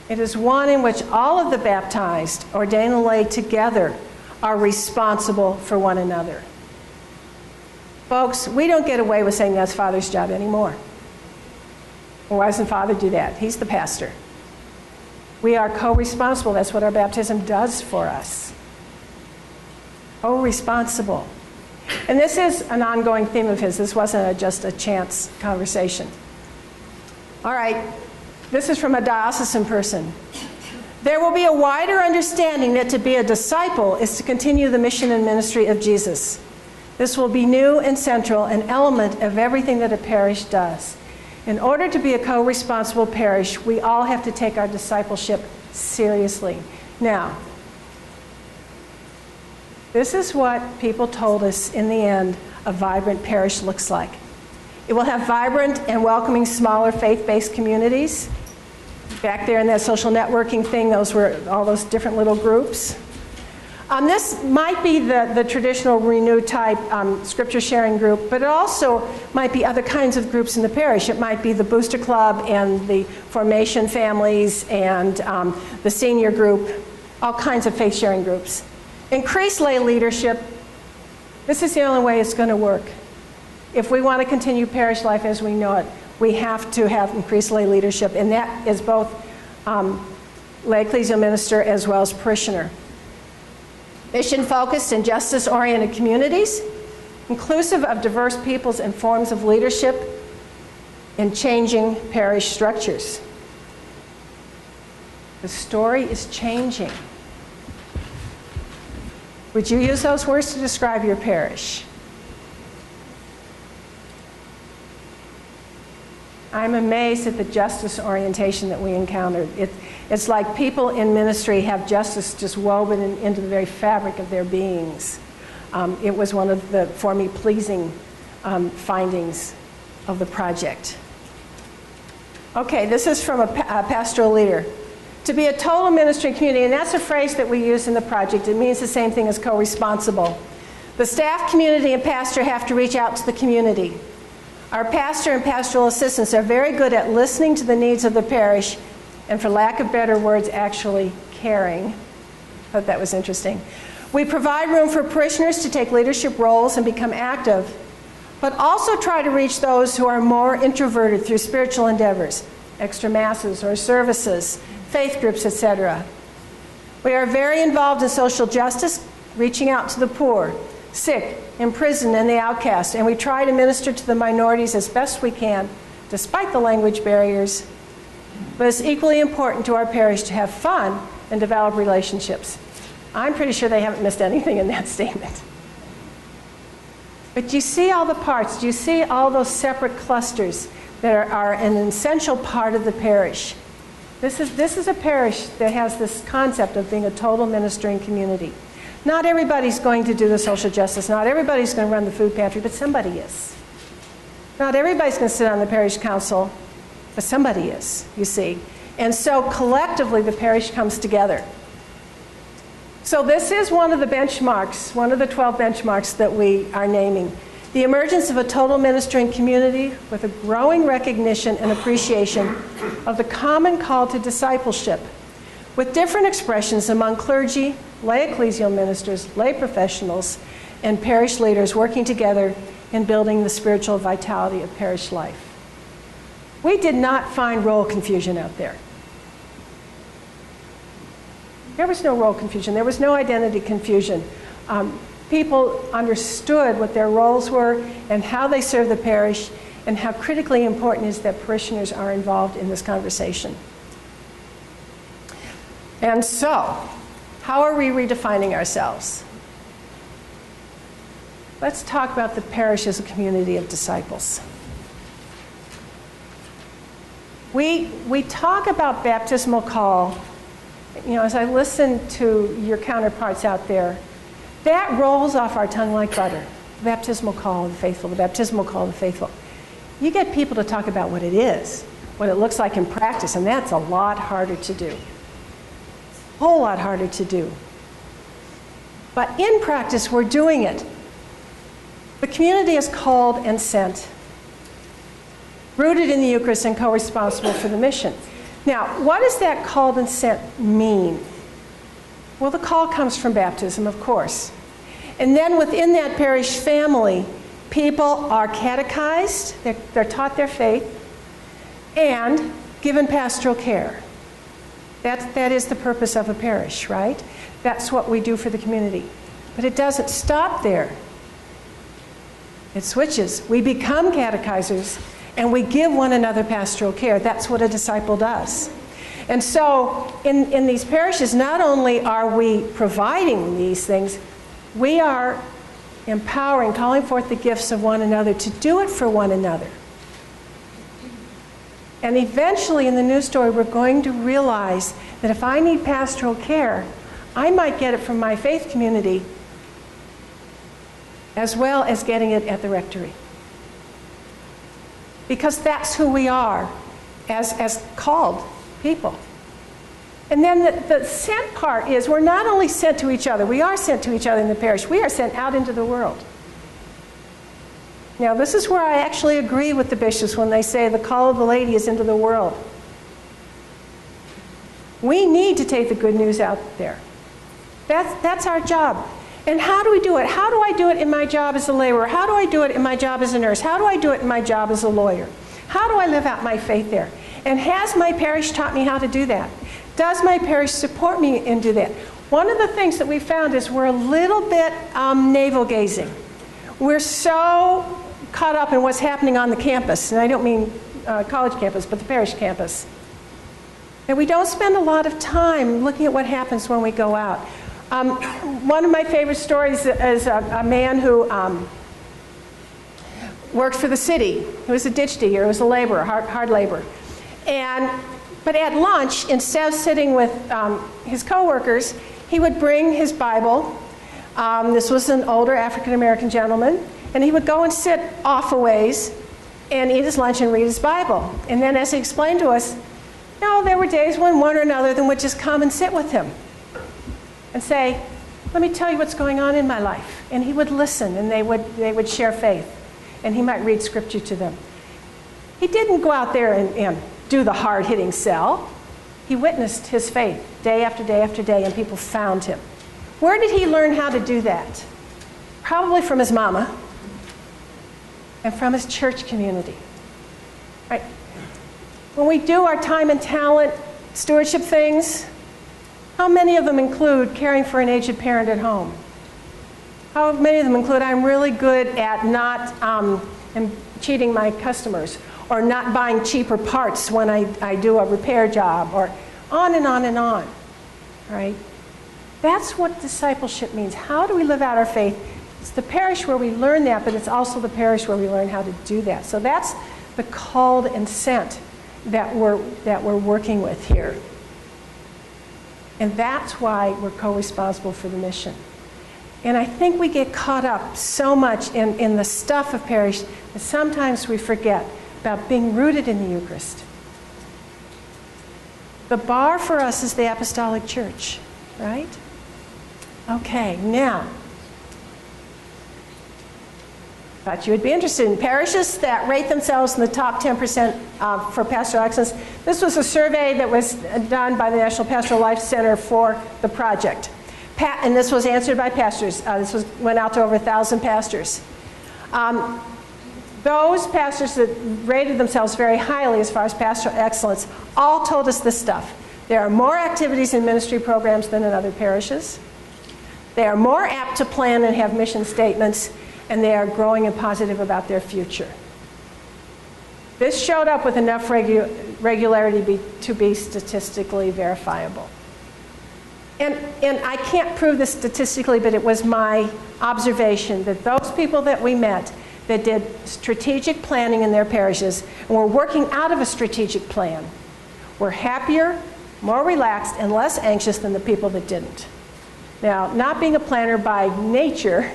It is one in which all of the baptized, ordained and lay together, are responsible for one another. Folks, we don't get away with saying that's Father's job anymore. Well, why doesn't Father do that? He's the pastor. We are co-responsible. That's what our baptism does for us. Co-responsible. And this is an ongoing theme of his. This wasn't just a chance conversation. All right, this is from a diocesan person. There will be a wider understanding that to be a disciple is to continue the mission and ministry of Jesus. This will be new and central, an element of everything that a parish does. In order to be a co-responsible parish, we all have to take our discipleship seriously. Now, this is what people told us in the end a vibrant parish looks like. It will have vibrant and welcoming smaller faith-based communities. Back there in that social networking thing, those were all those different little groups. This might be the traditional Renew type scripture sharing group, but it also might be other kinds of groups in the parish. It might be the Booster Club and the Formation Families and the Senior Group, all kinds of faith sharing groups. Increase lay leadership. This is the only way it's going to work. If we want to continue parish life as we know it, we have to have increased lay leadership, and that is both lay ecclesial minister as well as parishioner. Mission-focused and justice-oriented communities, inclusive of diverse peoples and forms of leadership in changing parish structures. The story is changing. Would you use those words to describe your parish? I'm amazed at the justice orientation that we encountered. It's like people in ministry have justice just woven into the very fabric of their beings. It was one of the, for me, pleasing findings of the project. Okay, this is from a pastoral leader. To be a total ministry community, and that's a phrase that we use in the project. It means the same thing as co-responsible. The staff, community, and pastor have to reach out to the community. Our pastor and pastoral assistants are very good at listening to the needs of the parish and, for lack of better words, actually caring. I thought that was interesting. We provide room for parishioners to take leadership roles and become active, but also try to reach those who are more introverted through spiritual endeavors, extra masses or services, faith groups, etc. We are very involved in social justice, reaching out to the poor, sick, imprisoned, and the outcast, and we try to minister to the minorities as best we can, despite the language barriers. But it's equally important to our parish to have fun and develop relationships. I'm pretty sure they haven't missed anything in that statement. But do you see all the parts? Do you see all those separate clusters that are an essential part of the parish? This is a parish that has this concept of being a total ministering community. Not everybody's going to do the social justice. Not everybody's going to run the food pantry, but somebody is. Not everybody's going to sit on the parish council, but somebody is, you see. And so collectively, the parish comes together. So this is one of the benchmarks, one of the 12 benchmarks that we are naming. The emergence of a total ministering community with a growing recognition and appreciation of the common call to discipleship, with different expressions among clergy, lay ecclesial ministers, lay professionals, and parish leaders working together in building the spiritual vitality of parish life. We did not find role confusion out there. There was no role confusion. There was no identity confusion. People understood what their roles were and how they serve the parish and how critically important it is that parishioners are involved in this conversation. And so, how are we redefining ourselves? Let's talk about the parish as a community of disciples. We talk about baptismal call. You know, as I listen to your counterparts out there, that rolls off our tongue like butter. The baptismal call of the faithful, the baptismal call of the faithful. You get people to talk about what it is, what it looks like in practice, and that's a lot harder to do. A whole lot harder to do. But in practice, we're doing it. The community is called and sent, rooted in the Eucharist and co-responsible for the mission. Now, what does that called and sent mean? Well, the call comes from baptism, of course. And then within that parish family, people are catechized, they're taught their faith, and given pastoral care. That is the purpose of a parish, right? That's what we do for the community. But it doesn't stop there. It switches. We become catechizers, and we give one another pastoral care. That's what a disciple does. And so in these parishes, not only are we providing these things, we are empowering, calling forth the gifts of one another to do it for one another. And eventually in the new story, we're going to realize that if I need pastoral care, I might get it from my faith community as well as getting it at the rectory. Because that's who we are as called people. And then the sent part is we're not only sent to each other, we are sent to each other in the parish, we are sent out into the world. Now this is where I actually agree with the bishops when they say the call of the lady is into the world. We need to take the good news out there. That's our job. And how do we do it? How do I do it in my job as a laborer? How do I do it in my job as a nurse? How do I do it in my job as a lawyer? How do I live out my faith there? And has my parish taught me how to do that? Does my parish support me in do that? One of the things that we found is we're a little bit navel-gazing. We're so caught up in what's happening on the campus, and I don't mean college campus, but the parish campus. And we don't spend a lot of time looking at what happens when we go out. One of my favorite stories is a man who worked for the city. He was a ditch digger, he was a laborer, hard labor. But at lunch, instead of sitting with his coworkers, he would bring his Bible. This was an older African-American gentleman, and he would go and sit off a ways and eat his lunch and read his Bible. And then as he explained to us, no, there were days when one or another of them would just come and sit with him and say, let me tell you what's going on in my life. And he would listen, and they would share faith, and he might read scripture to them. He didn't go out there and do the hard-hitting sell. He witnessed his faith day after day after day, and people found him. Where did he learn how to do that? Probably from his mama and from his church community. Right? When we do our time and talent stewardship things, how many of them include caring for an aged parent at home? How many of them include I'm really good at not cheating my customers, or not buying cheaper parts when I do a repair job, or on and on and on, right? That's what discipleship means. How do we live out our faith? It's the parish where we learn that, but it's also the parish where we learn how to do that. So that's the called and sent that we're working with here. And that's why we're co-responsible for the mission. And I think we get caught up so much in the stuff of parish that sometimes we forget about being rooted in the Eucharist. The bar for us is the Apostolic Church, right? Okay, now, thought you would be interested in parishes that rate themselves in the top 10% for pastoral excellence. This was a survey that was done by the National Pastoral Life Center for the project. And this was answered by pastors. Went out to over 1,000 pastors. Those pastors that rated themselves very highly as far as pastoral excellence all told us this stuff. There are more activities in ministry programs than in other parishes. They are more apt to plan and have mission statements, and they are growing and positive about their future. This showed up with enough regularity to be statistically verifiable. And I can't prove this statistically, but it was my observation that those people that we met that did strategic planning in their parishes and were working out of a strategic plan were happier, more relaxed, and less anxious than the people that didn't. Now, not being a planner by nature,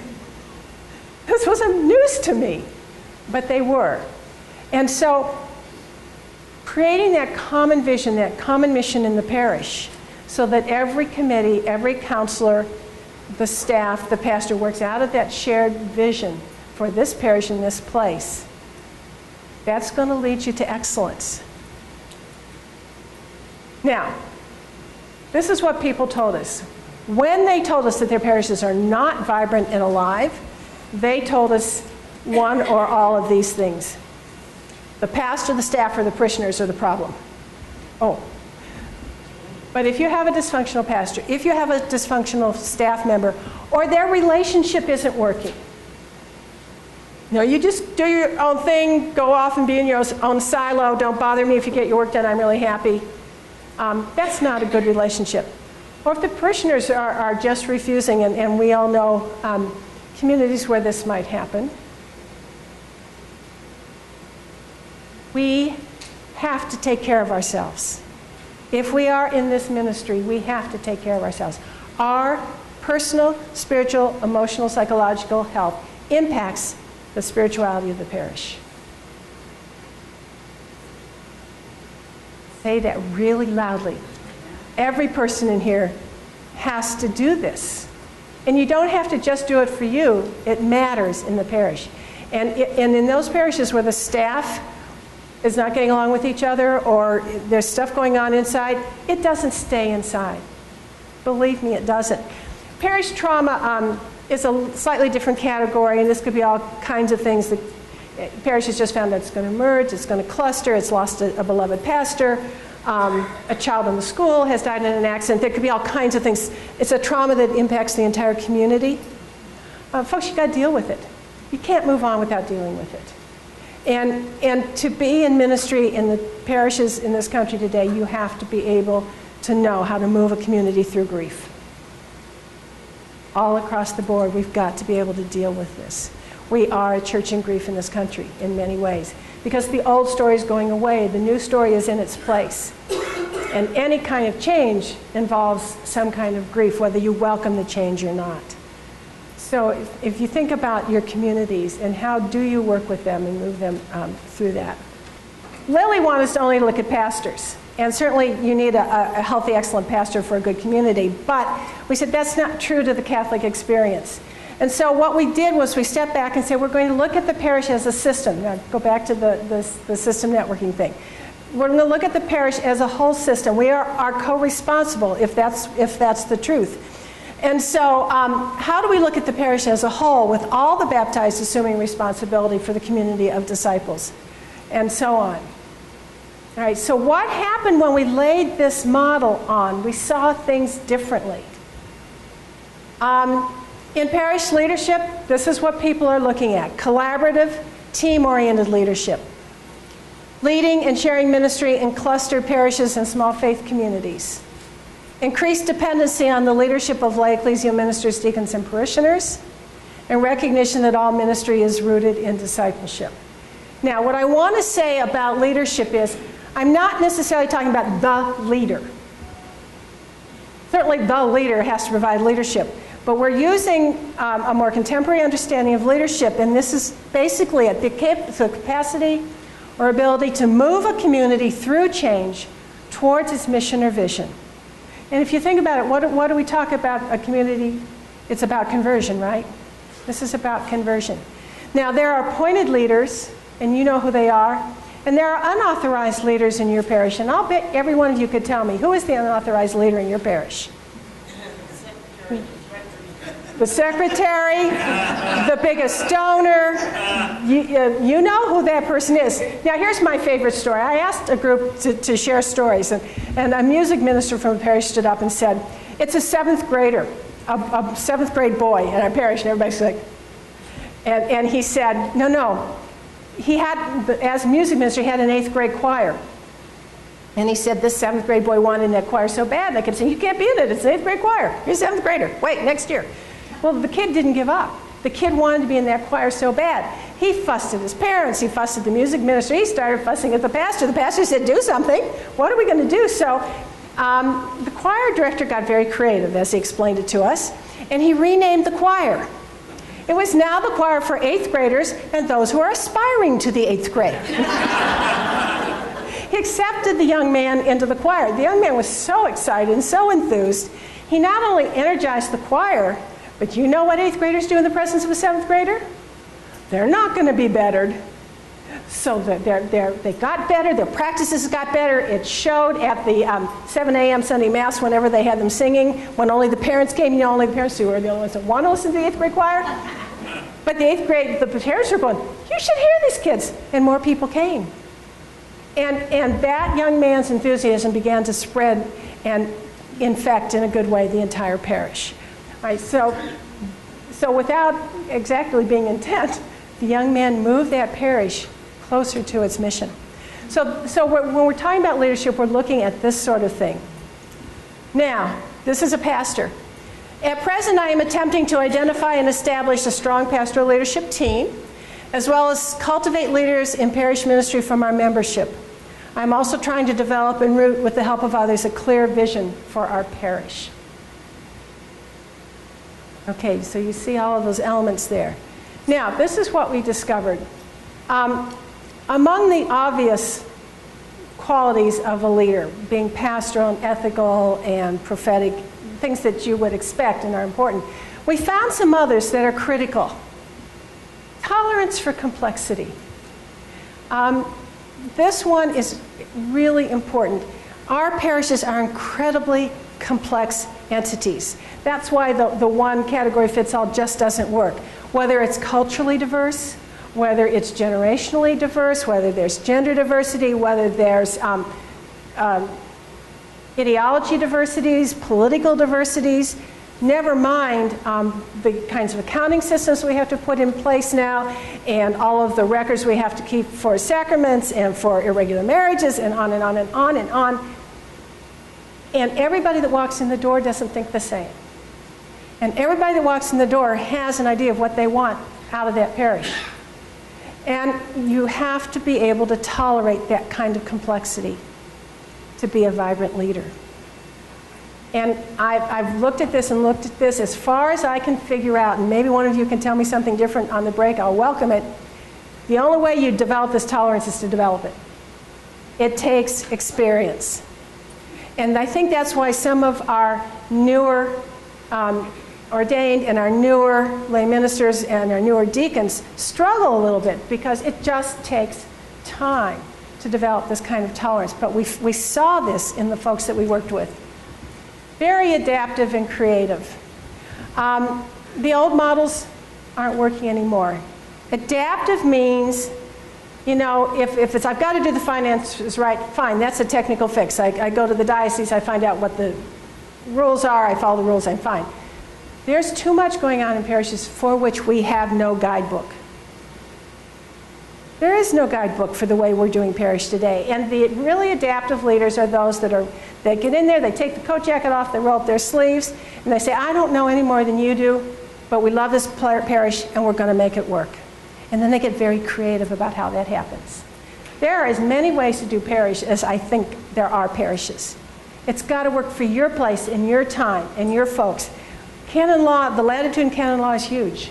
this wasn't news to me, but they were. And so, creating that common vision, that common mission in the parish, so that every committee, every counselor, the staff, the pastor works out of that shared vision for this parish in this place, that's going to lead you to excellence. Now, this is what people told us. When they told us that their parishes are not vibrant and alive, they told us one or all of these things. The pastor, the staff, or the parishioners are the problem. Oh. But if you have a dysfunctional pastor, if you have a dysfunctional staff member, or their relationship isn't working, you just do your own thing, go off and be in your own silo, don't bother me if you get your work done, I'm really happy. That's not a good relationship. Or if the parishioners are just refusing, and we all know communities where this might happen, we have to take care of ourselves. If we are in this ministry, we have to take care of ourselves. Our personal, spiritual, emotional, psychological health impacts the spirituality of the parish. Say that really loudly. Every person in here has to do this. And you don't have to just do it for you. It matters in the parish. And in those parishes where the staff is not getting along with each other, or there's stuff going on inside, it doesn't stay inside. Believe me, it doesn't. Parish trauma is a slightly different category, and this could be all kinds of things. The parish has just found that it's going to merge, it's going to cluster, it's lost a beloved pastor, a child in the school has died in an accident. There could be all kinds of things. It's a trauma that impacts the entire community. Folks, you've got to deal with it. You can't move on without dealing with it. And to be in ministry in the parishes in this country today, you have to be able to know how to move a community through grief. All across the board, we've got to be able to deal with this. We are a church in grief in this country in many ways, because the old story is going away, the new story is in its place. And any kind of change involves some kind of grief, whether you welcome the change or not. So if you think about your communities and how do you work with them and move them through that. Lily wanted us to only look at pastors. And certainly you need a healthy, excellent pastor for a good community. But we said that's not true to the Catholic experience. And so what we did was we stepped back and said we're going to look at the parish as a system. Now go back to the system networking thing. We're going to look at the parish as a whole system. We are co-responsible if that's the truth. And so how do we look at the parish as a whole with all the baptized assuming responsibility for the community of disciples and so on? All right, so what happened when we laid this model on? We saw things differently. In parish leadership, this is what people are looking at: collaborative, team-oriented leadership. Leading and sharing ministry in clustered parishes and small faith communities. Increased dependency on the leadership of lay ecclesial ministers, deacons, and parishioners. And recognition that all ministry is rooted in discipleship. Now, what I want to say about leadership is, I'm not necessarily talking about the leader. Certainly the leader has to provide leadership. But we're using a more contemporary understanding of leadership, and this is basically the capacity or ability to move a community through change towards its mission or vision. And if you think about it, what do we talk about a community? It's about conversion, right? This is about conversion. Now, there are appointed leaders, and you know who they are, and there are unauthorized leaders in your parish, and I'll bet every one of you could tell me, who is the unauthorized leader in your parish? The secretary, the biggest donor, you know who that person is. Now, here's my favorite story. I asked a group to share stories, and a music minister from the parish stood up and said, it's a 7th grader, a 7th grade boy in our parish, and everybody's like, and he said, no. He had, as music minister, he had an 8th grade choir. And he said, this 7th grade boy wanted in that choir so bad, and I kept saying, you can't be in it, it's an 8th grade choir. You're a 7th grader, wait, next year. Well, the kid didn't give up. The kid wanted to be in that choir so bad. He fussed at his parents, he fussed at the music minister, he started fussing at the pastor. The pastor said, do something, what are we going to do? So the choir director got very creative, as he explained it to us, and he renamed the choir. It was now the choir for 8th graders and those who are aspiring to the 8th grade. He accepted the young man into the choir. The young man was so excited and so enthused. He not only energized the choir, but you know what 8th graders do in the presence of a 7th grader? They're not going to be bettered. So they got better, their practices got better. It showed at the 7 a.m. Sunday Mass whenever they had them singing. When only the parents came, you know, only the parents who were the only ones that want to listen to the 8th grade choir. But the 8th grade, the parents were going, you should hear these kids. And more people came. And that young man's enthusiasm began to spread and infect, in a good way, the entire parish. All right, so without exactly being intent, the young man moved that parish closer to its mission. So when we're talking about leadership, we're looking at this sort of thing. Now, this is a pastor. At present, I am attempting to identify and establish a strong pastoral leadership team, as well as cultivate leaders in parish ministry from our membership. I'm also trying to develop and root, with the help of others, a clear vision for our parish. Okay, so you see all of those elements there. Now, this is what we discovered. Among the obvious qualities of a leader, being pastoral and ethical and prophetic, things that you would expect and are important, we found some others that are critical. Tolerance for complexity. This one is really important. Our parishes are incredibly complex entities. That's why the one category fits all just doesn't work. Whether it's culturally diverse, whether it's generationally diverse, whether there's gender diversity, whether there's ideology diversities, political diversities, never mind the kinds of accounting systems we have to put in place now, and all of the records we have to keep for sacraments and for irregular marriages, and on and on and on and on. And everybody that walks in the door doesn't think the same. And everybody that walks in the door has an idea of what they want out of that parish. And you have to be able to tolerate that kind of complexity to be a vibrant leader. And I've looked at this and looked at this as far as I can figure out, and maybe one of you can tell me something different on the break, I'll welcome it. The only way you develop this tolerance is to develop it. It takes experience. And I think that's why some of our newer ordained and our newer lay ministers and our newer deacons struggle a little bit, because it just takes time to develop this kind of tolerance. But we saw this in the folks that we worked with. Very adaptive and creative. The old models aren't working anymore. Adaptive means, you know, if it's I've got to do the finances right, fine, that's a technical fix. I go to the diocese, I find out what the rules are, I follow the rules, I'm fine. There's too much going on in parishes for which we have no guidebook. There is no guidebook for the way we're doing parish today. And the really adaptive leaders are those that get in there, they take the coat jacket off, they roll up their sleeves, and they say, I don't know any more than you do, but we love this parish and we're going to make it work. And then they get very creative about how that happens. There are as many ways to do parish as I think there are parishes. It's got to work for your place and your time and your folks. Canon law, the latitude in canon law is huge.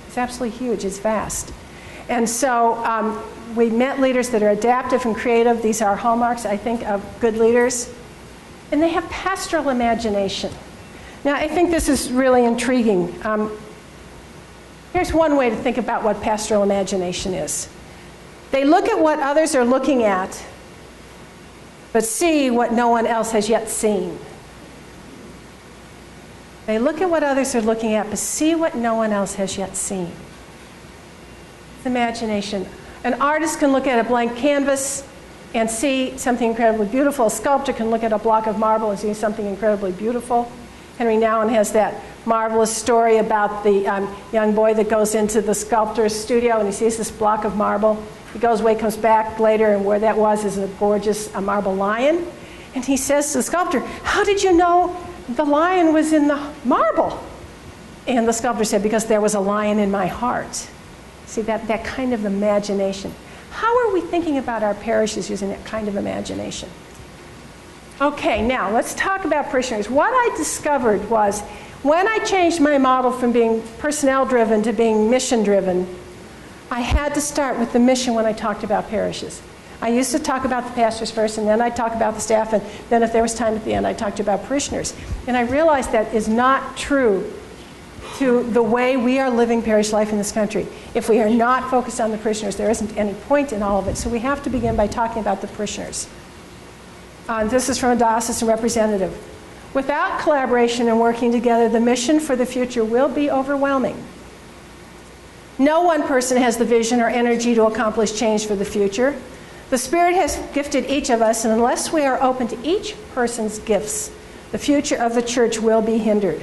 It's absolutely huge. It's vast. And so we met leaders that are adaptive and creative. These are hallmarks, I think, of good leaders. And they have pastoral imagination. Now, I think this is really intriguing. Here's one way to think about what pastoral imagination is. They look at what others are looking at, but see what no one else has yet seen. They look at what others are looking at, but see what no one else has yet seen. It's imagination. An artist can look at a blank canvas and see something incredibly beautiful. A sculptor can look at a block of marble and see something incredibly beautiful. Henry Nouwen has that marvelous story about the young boy that goes into the sculptor's studio and he sees this block of marble. He goes away, comes back later, and where that was is a gorgeous marble lion. And he says to the sculptor, "How did you know the lion was in the marble?" And the sculptor said, "Because there was a lion in my heart." See, that kind of imagination. How are we thinking about our parishes using that kind of imagination? Okay, now let's talk about parishioners. What I discovered was when I changed my model from being personnel-driven to being mission-driven, I had to start with the mission when I talked about parishes. I used to talk about the pastors first, and then I'd talk about the staff, and then if there was time at the end, I talked about parishioners. And I realized that is not true to the way we are living parish life in this country. If we are not focused on the parishioners, there isn't any point in all of it. So we have to begin by talking about the parishioners. This is from a diocesan representative. Without collaboration and working together, the mission for the future will be overwhelming. No one person has the vision or energy to accomplish change for the future. The Spirit has gifted each of us, and unless we are open to each person's gifts, the future of the church will be hindered.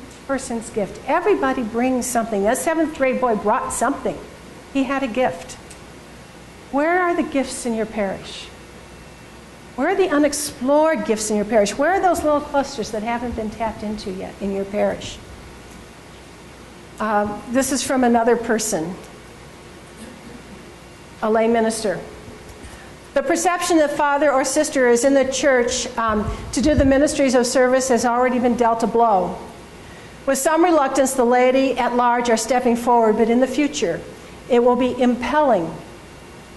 Each person's gift. Everybody brings something. That 7th grade boy brought something. He had a gift. Where are the gifts in your parish? Where are the unexplored gifts in your parish? Where are those little clusters that haven't been tapped into yet in your parish? This is from another person, a lay minister. The perception that father or sister is in the church to do the ministries of service has already been dealt a blow. With some reluctance, the laity at large are stepping forward, but in the future, it will be impelling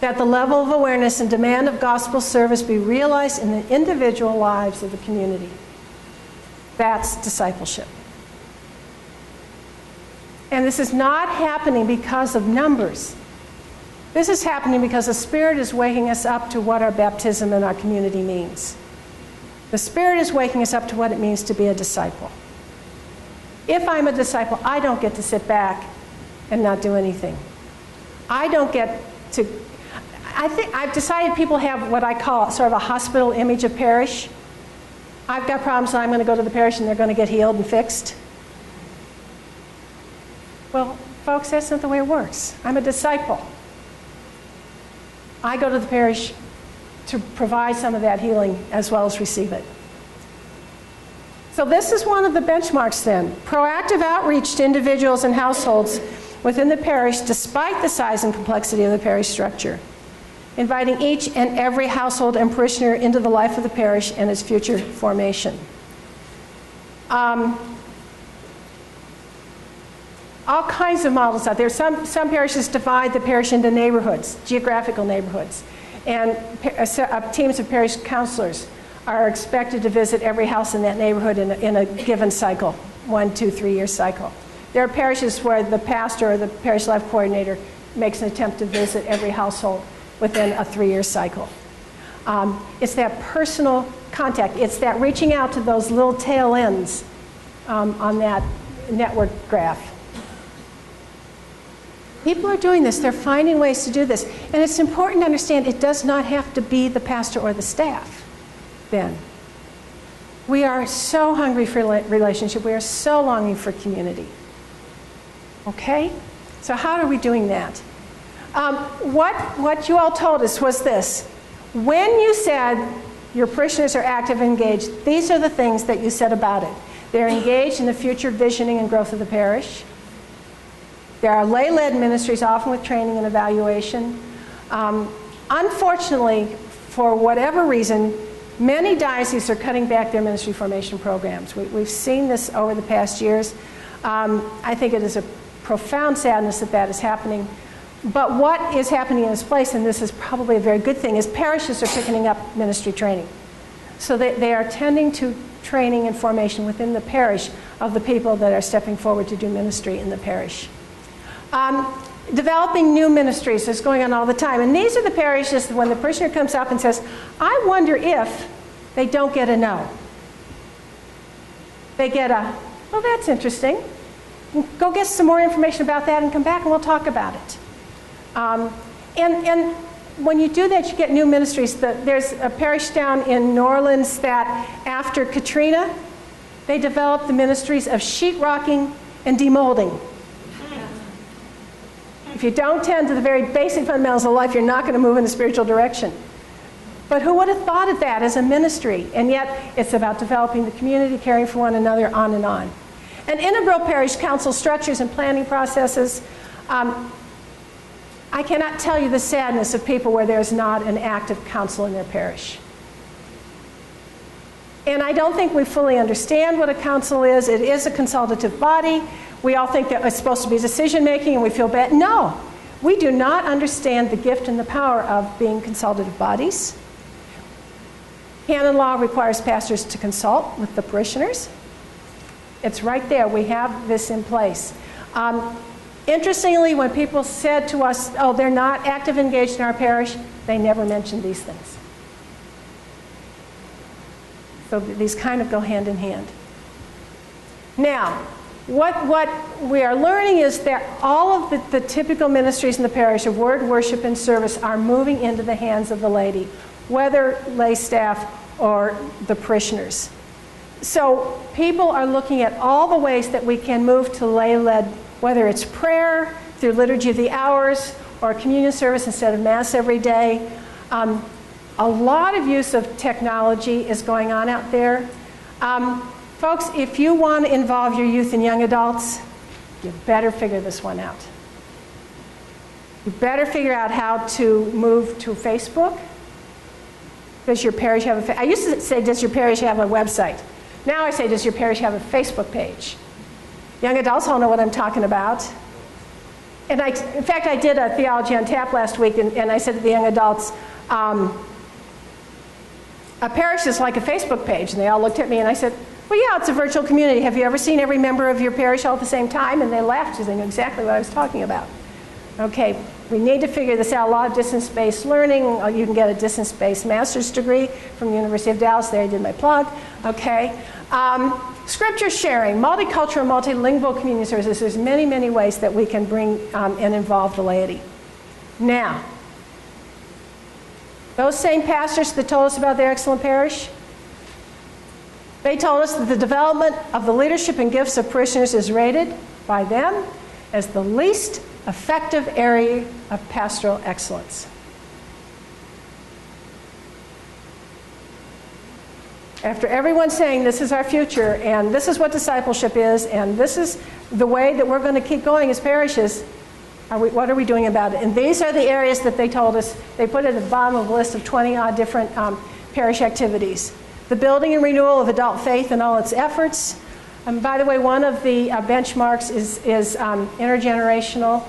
that the level of awareness and demand of gospel service be realized in the individual lives of the community. That's discipleship. And this is not happening because of numbers. This is happening because the Spirit is waking us up to what our baptism in our community means. The Spirit is waking us up to what it means to be a disciple. If I'm a disciple, I don't get to sit back and not do anything. I don't get to... I think I've decided people have what I call sort of a hospital image of parish. I've got problems, and I'm going to go to the parish, and they're going to get healed and fixed. Well, folks, that's not the way it works. I'm a disciple. I go to the parish to provide some of that healing as well as receive it. So this is one of the benchmarks then. Proactive outreach to individuals and households within the parish despite the size and complexity of the parish structure. Inviting each and every household and parishioner into the life of the parish and its future formation. All kinds of models out there. Some parishes divide the parish into neighborhoods, geographical neighborhoods. And teams of parish counselors are expected to visit every house in that neighborhood in a given cycle, 1, 2, 3 year cycle. There are parishes where the pastor or the parish life coordinator makes an attempt to visit every household within a 3-year cycle. It's that personal contact. It's that reaching out to those little tail ends on that network graph. People are doing this. They're finding ways to do this. And it's important to understand it does not have to be the pastor or the staff then. We are so hungry for relationship. We are so longing for community. Okay? So how are we doing that? What you all told us was this. When you said your parishioners are active and engaged, these are the things that you said about it. They're engaged in the future visioning and growth of the parish. There are lay-led ministries, often with training and evaluation. Unfortunately, for whatever reason, Many dioceses are cutting back their ministry formation programs. We've seen this over the past years. I think it is a profound sadness that that is happening. But what is happening in its place, and this is probably a very good thing, is parishes are picking up ministry training. So they are tending to training and formation within the parish of the people that are stepping forward to do ministry in the parish. Developing new ministries is going on all the time. And these are the parishes when the parishioner comes up and says, I wonder if, they don't get a no. They get a, well, that's interesting. Go get some more information about that and come back and we'll talk about it. And when you do that, you get new ministries. There's a parish down in New Orleans that after Katrina, they developed the ministries of sheetrocking and demolding. If you don't tend to the very basic fundamentals of life, you're not going to move in a spiritual direction. But who would have thought of that as a ministry? And yet, it's about developing the community, caring for one another, on and on. And integral parish council structures and planning processes. I cannot tell you the sadness of people where there's not an active council in their parish. And I don't think we fully understand what a council is. It is a consultative body. We all think that it's supposed to be decision-making and we feel bad. No, we do not understand the gift and the power of being consultative bodies. Canon law requires pastors to consult with the parishioners. It's right there. We have this in place. Interestingly, when people said to us, oh, they're not active engaged in our parish, they never mentioned these things. So these kind of go hand in hand. Now, what we are learning is that all of the typical ministries in the parish of word, worship, and service are moving into the hands of the laity, whether lay staff or the parishioners. So people are looking at all the ways that we can move to lay-led, whether it's prayer, through Liturgy of the Hours, or communion service instead of Mass every day. A lot of use of technology is going on out there. Folks, if you want to involve your youth and young adults, you better figure this one out. You better figure out how to move to Facebook. Does your parish have a I used to say, does your parish have a website? Now I say, does your parish have a Facebook page? Young adults all know what I'm talking about. And in fact, I did a Theology on Tap last week, and I said to the young adults, a parish is like a Facebook page. And they all looked at me, and I said, well, yeah, it's a virtual community. Have you ever seen every member of your parish all at the same time? And they laughed because they knew exactly what I was talking about. Okay, we need to figure this out. A lot of distance-based learning. You can get a distance-based master's degree from the University of Dallas. There I did my plug. Okay. Scripture sharing, multicultural, multilingual community services. There's many, many ways that we can bring and involve the laity. Now, those same pastors that told us about their excellent parish, they told us that the development of the leadership and gifts of parishioners is rated by them as the least effective area of pastoral excellence. After everyone saying this is our future and this is what discipleship is and this is the way that we're going to keep going as parishes, what are we doing about it? And these are the areas that they told us. They put it at the bottom of a list of 20-odd different parish activities. The building and renewal of adult faith and all its efforts. By the way, one of the benchmarks is intergenerational,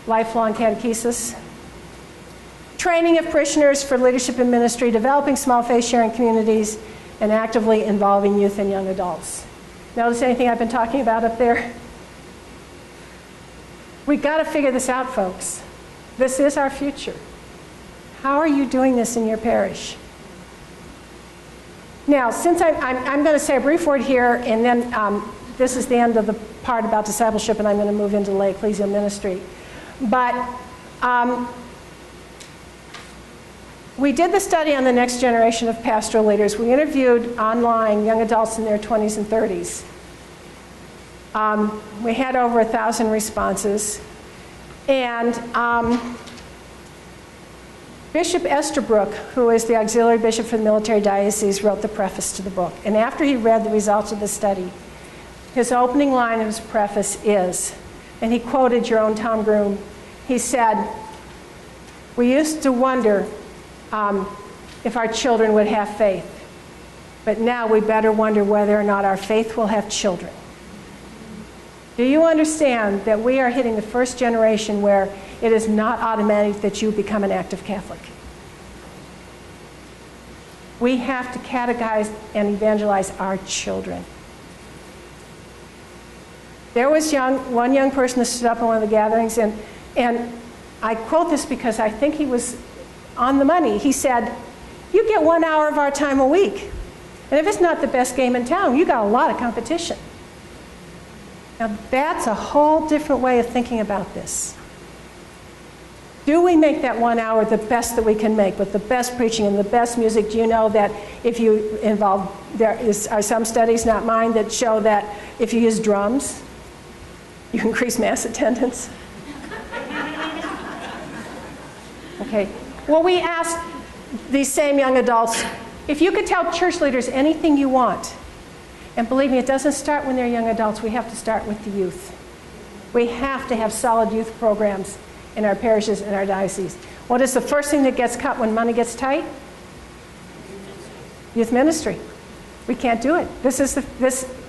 lifelong catechesis. Training of parishioners for leadership and ministry, developing small faith-sharing communities, and actively involving youth and young adults. Notice anything I've been talking about up there? We've got to figure this out, folks. This is our future. How are you doing this in your parish? Now, since I'm going to say a brief word here, and then this is the end of the part about discipleship, and I'm going to move into lay ecclesial ministry. But we did the study on the next generation of pastoral leaders. We interviewed online young adults in their 20s and 30s. We had over 1,000 responses. And Bishop Estabrook, who is the auxiliary bishop for the military diocese, wrote the preface to the book. And after he read the results of the study, his opening line of his preface is, and he quoted your own Tom Groom, he said, we used to wonder if our children would have faith. But now we better wonder whether or not our faith will have children. Do you understand that we are hitting the first generation where it is not automatic that you become an active Catholic? We have to catechize and evangelize our children. There was one young person that stood up in one of the gatherings, and I quote this because I think he was on the money. He said, "You get 1 hour of our time a week. And if it's not the best game in town, you got a lot of competition." Now that's a whole different way of thinking about this. Do we make that 1 hour the best that we can make with the best preaching and the best music? Do you know that if you involve, are some studies, not mine, that show that if you use drums, you increase mass attendance? Okay. Well, we asked these same young adults, if you could tell church leaders anything you want, and believe me, it doesn't start when they're young adults. We have to start with the youth. We have to have solid youth programs in our parishes and our dioceses. What is the first thing that gets cut when money gets tight? Youth ministry. We can't do it.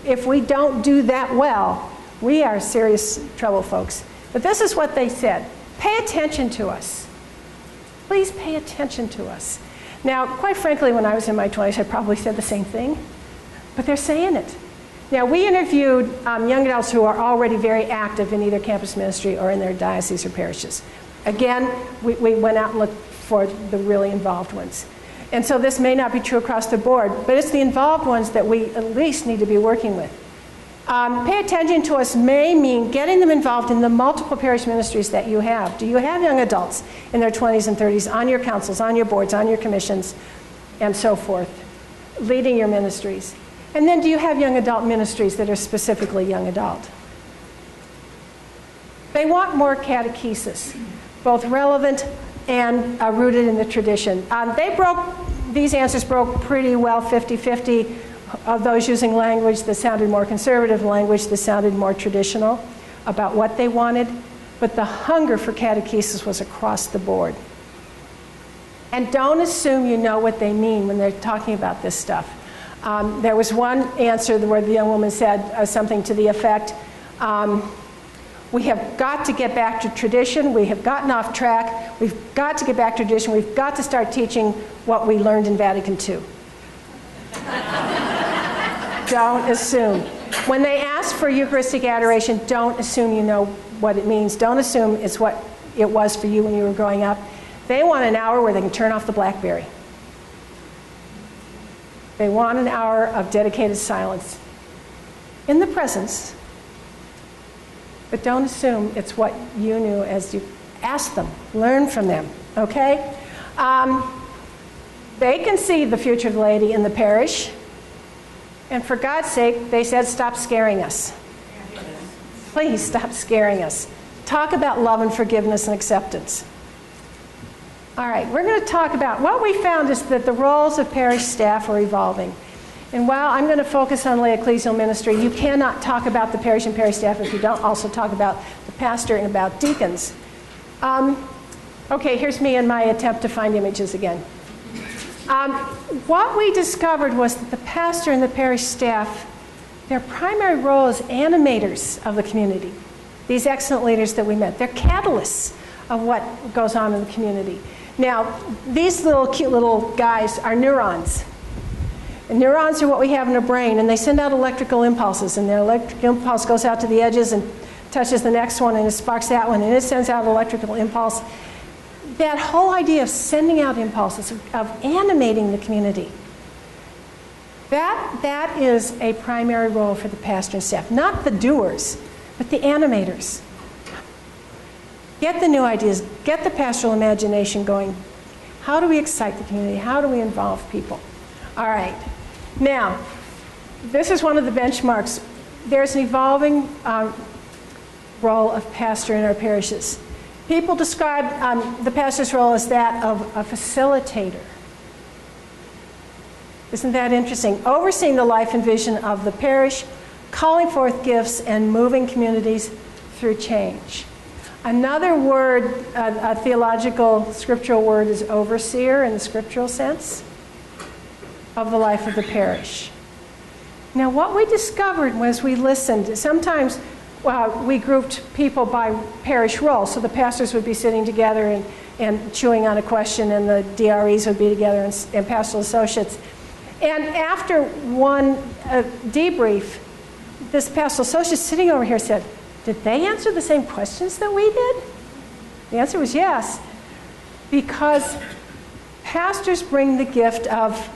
If we don't do that well, we are in serious trouble, folks. But this is what they said. Pay attention to us. Please pay attention to us. Now, quite frankly, when I was in my 20s, I probably said the same thing, but they're saying it. Now, we interviewed young adults who are already very active in either campus ministry or in their dioceses or parishes. Again, we went out and looked for the really involved ones. And so this may not be true across the board, but it's the involved ones that we at least need to be working with. Pay attention to us may mean getting them involved in the multiple parish ministries that you have. Do you have young adults in their 20s and 30s on your councils, on your boards, on your commissions, and so forth, leading your ministries? And then do you have young adult ministries that are specifically young adult? They want more catechesis, both relevant and rooted in the tradition. These answers broke pretty well 50-50. Of those using language that sounded more conservative, language that sounded more traditional about what they wanted, but the hunger for catechesis was across the board. And don't assume you know what they mean when they're talking about this stuff. There was one answer where the young woman said something to the effect, we have got to get back to tradition, we have gotten off track, we've got to get back to tradition, we've got to start teaching what we learned in Vatican II. Don't assume. When they ask for Eucharistic adoration, don't assume you know what it means. Don't assume it's what it was for you when you were growing up. They want an hour where they can turn off the BlackBerry. They want an hour of dedicated silence in the presence. But don't assume it's what you knew as you ask them. Learn from them, okay? They can see the future of the laity in the parish. And for God's sake, they said, stop scaring us. Please stop scaring us. Talk about love and forgiveness and acceptance. All right, we're going to talk about what we found is that the roles of parish staff are evolving. And while I'm going to focus on lay ecclesial ministry, you cannot talk about the parish and parish staff if you don't also talk about the pastor and about deacons. Okay, here's me in my attempt to find images again. What we discovered was that the pastor and the parish staff, their primary role is animators of the community. These excellent leaders that we met, they're catalysts of what goes on in the community. Now, these little cute little guys are neurons. And neurons are what we have in our brain, and they send out electrical impulses, and the electric impulse goes out to the edges and touches the next one, and it sparks that one, and it sends out an electrical impulse. That whole idea of sending out impulses, of animating the community, that is a primary role for the pastor and staff. Not the doers, but the animators. Get the new ideas, get the pastoral imagination going. How do we excite the community? How do we involve people? All right. Now, this is one of the benchmarks. There's an evolving role of pastor in our parishes. People describe the pastor's role as that of a facilitator. Isn't that interesting? Overseeing the life and vision of the parish, calling forth gifts, and moving communities through change. Another word, a theological, scriptural word, is overseer in the scriptural sense of the life of the parish. Now, what we discovered was we listened. Sometimes we grouped people by parish role. So the pastors would be sitting together and chewing on a question, and the DREs would be together, and pastoral associates. And after one debrief, this pastoral associate sitting over here said, "Did they answer the same questions that we did?" The answer was yes, because pastors bring the gift of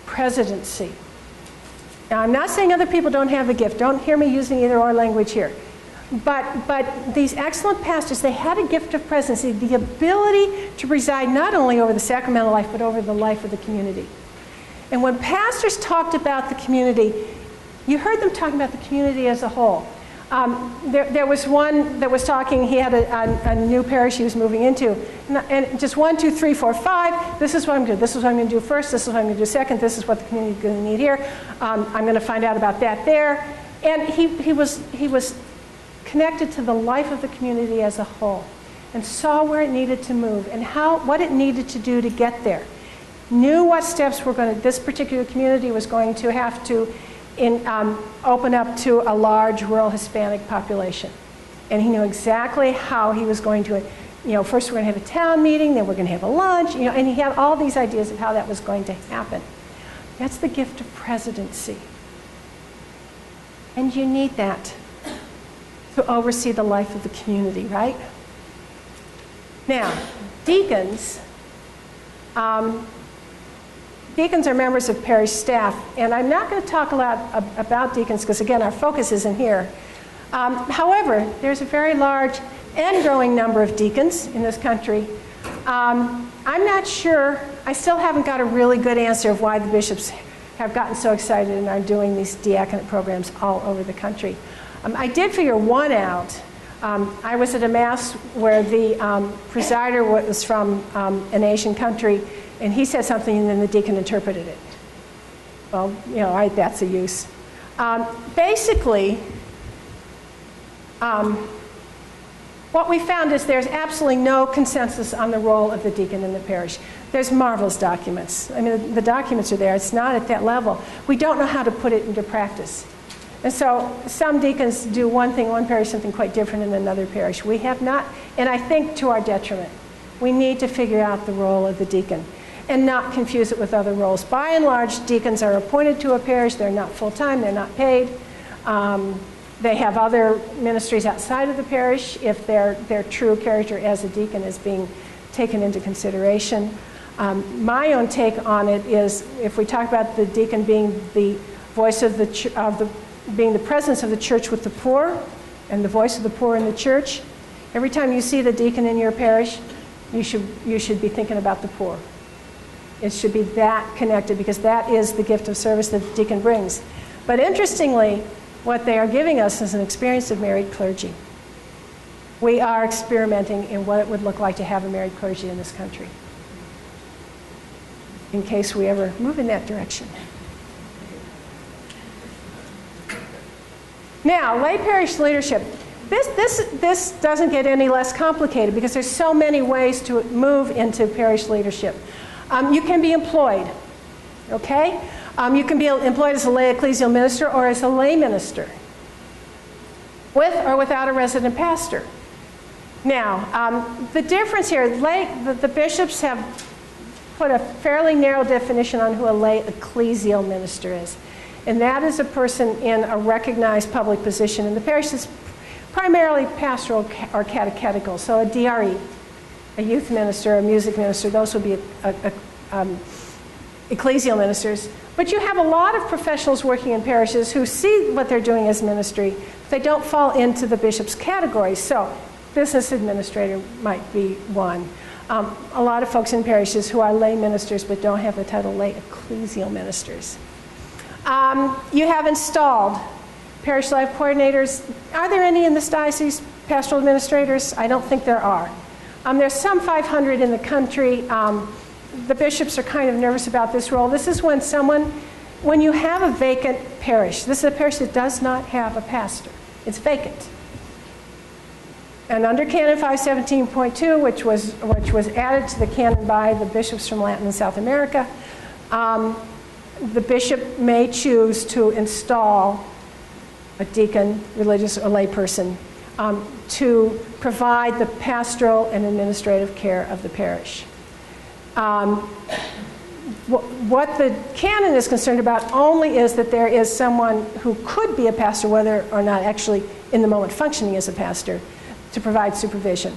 presidency. Now, I'm not saying other people don't have the gift. Don't hear me using either or language here. But these excellent pastors, they had a gift of presidency, the ability to preside not only over the sacramental life, but over the life of the community. And when pastors talked about the community, you heard them talking about the community as a whole. There was one that was talking, he had a new parish he was moving into. And just 1, 2, 3, 4, 5, this is what I'm going to do. This is what I'm going to do first. This is what I'm going to do second. This is what the community is going to need here. I'm going to find out about that there. And he was connected to the life of the community as a whole and saw where it needed to move and what it needed to do to get there. Knew what steps this particular community was going to have to open up to a large rural Hispanic population. And he knew exactly how he was going to, first we're going to have a town meeting, then we're going to have a lunch, and he had all these ideas of how that was going to happen. That's the gift of presidency. And you need that to oversee the life of the community, right? Now, deacons, deacons are members of parish staff, and I'm not going to talk a lot about deacons because, again, our focus isn't here. However, there's a very large and growing number of deacons in this country. I'm not sure, I still haven't got a really good answer of why the bishops have gotten so excited and are doing these diaconate programs all over the country. I did figure one out. I was at a mass where the presider was from an Asian country, and he said something, and then the deacon interpreted it. Well, all right, that's a use. Basically, what we found is there's absolutely no consensus on the role of the deacon in the parish. There's marvelous documents. I mean, the documents are there. It's not at that level. We don't know how to put it into practice. And so some deacons do one thing, one parish, something quite different in another parish. We have not, and I think to our detriment. We need to figure out the role of the deacon and not confuse it with other roles. By and large, deacons are appointed to a parish. They're not full-time. They're not paid. They have other ministries outside of the parish if their true character as a deacon is being taken into consideration. My own take on it is, if we talk about the deacon being the voice of being the presence of the church with the poor and the voice of the poor in the church, every time you see the deacon in your parish, you should be thinking about the poor. It should be that connected, because that is the gift of service that the deacon brings. But interestingly, what they are giving us is an experience of married clergy. We are experimenting in what it would look like to have a married clergy in this country, in case we ever move in that direction. Now, lay parish leadership. This doesn't get any less complicated because there's so many ways to move into parish leadership. You can be employed, okay? You can be employed as a lay ecclesial minister or as a lay minister, with or without a resident pastor. Now, the difference here, the bishops have put a fairly narrow definition on who a lay ecclesial minister is. And that is a person in a recognized public position in the parish that's primarily pastoral or catechetical. So a DRE, a youth minister, a music minister, those would be ecclesial ministers. But you have a lot of professionals working in parishes who see what they're doing as ministry. They don't fall into the bishop's category. So business administrator might be one. A lot of folks in parishes who are lay ministers but don't have the title lay ecclesial ministers. You have installed parish life coordinators. Are there any in this diocese, pastoral administrators? I don't think there are. There's some 500 in the country. The bishops are kind of nervous about this role. This is when you have a vacant parish. This is a parish that does not have a pastor. It's vacant. And under Canon 517.2, which was added to the canon by the bishops from Latin and South America, the bishop may choose to install a deacon, religious or layperson, to provide the pastoral and administrative care of the parish. What the canon is concerned about only is that there is someone who could be a pastor, whether or not actually in the moment functioning as a pastor, to provide supervision.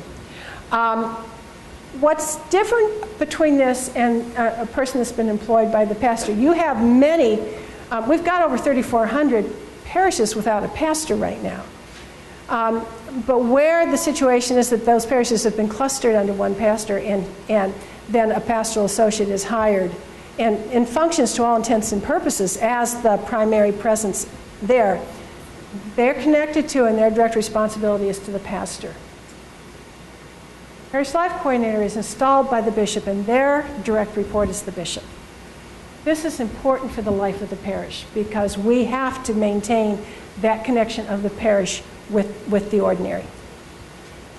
What's different between this and a person that's been employed by the pastor? You have many, we've got over 3,400 parishes without a pastor right now. But where the situation is that those parishes have been clustered under one pastor and then a pastoral associate is hired and functions to all intents and purposes as the primary presence there, they're connected to and their direct responsibility is to the pastor. Parish life coordinator is installed by the bishop and their direct report is the bishop. This is important for the life of the parish because we have to maintain that connection of the parish with the ordinary.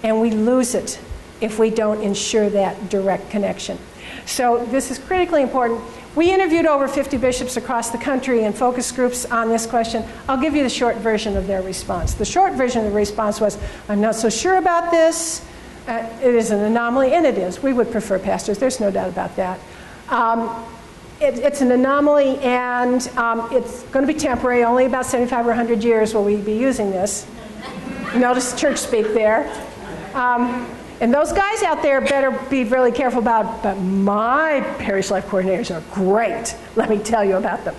And we lose it if we don't ensure that direct connection. So this is critically important. We interviewed over 50 bishops across the country in focus groups on this question. I'll give you the short version of their response. The short version of the response was, I'm not so sure about this. It is an anomaly, and it is. We would prefer pastors. There's no doubt about that. It's an anomaly, and it's going to be temporary. Only about 75 or 100 years will we be using this. Notice church speak there. And those guys out there better be really careful about, but my parish life coordinators are great. Let me tell you about them.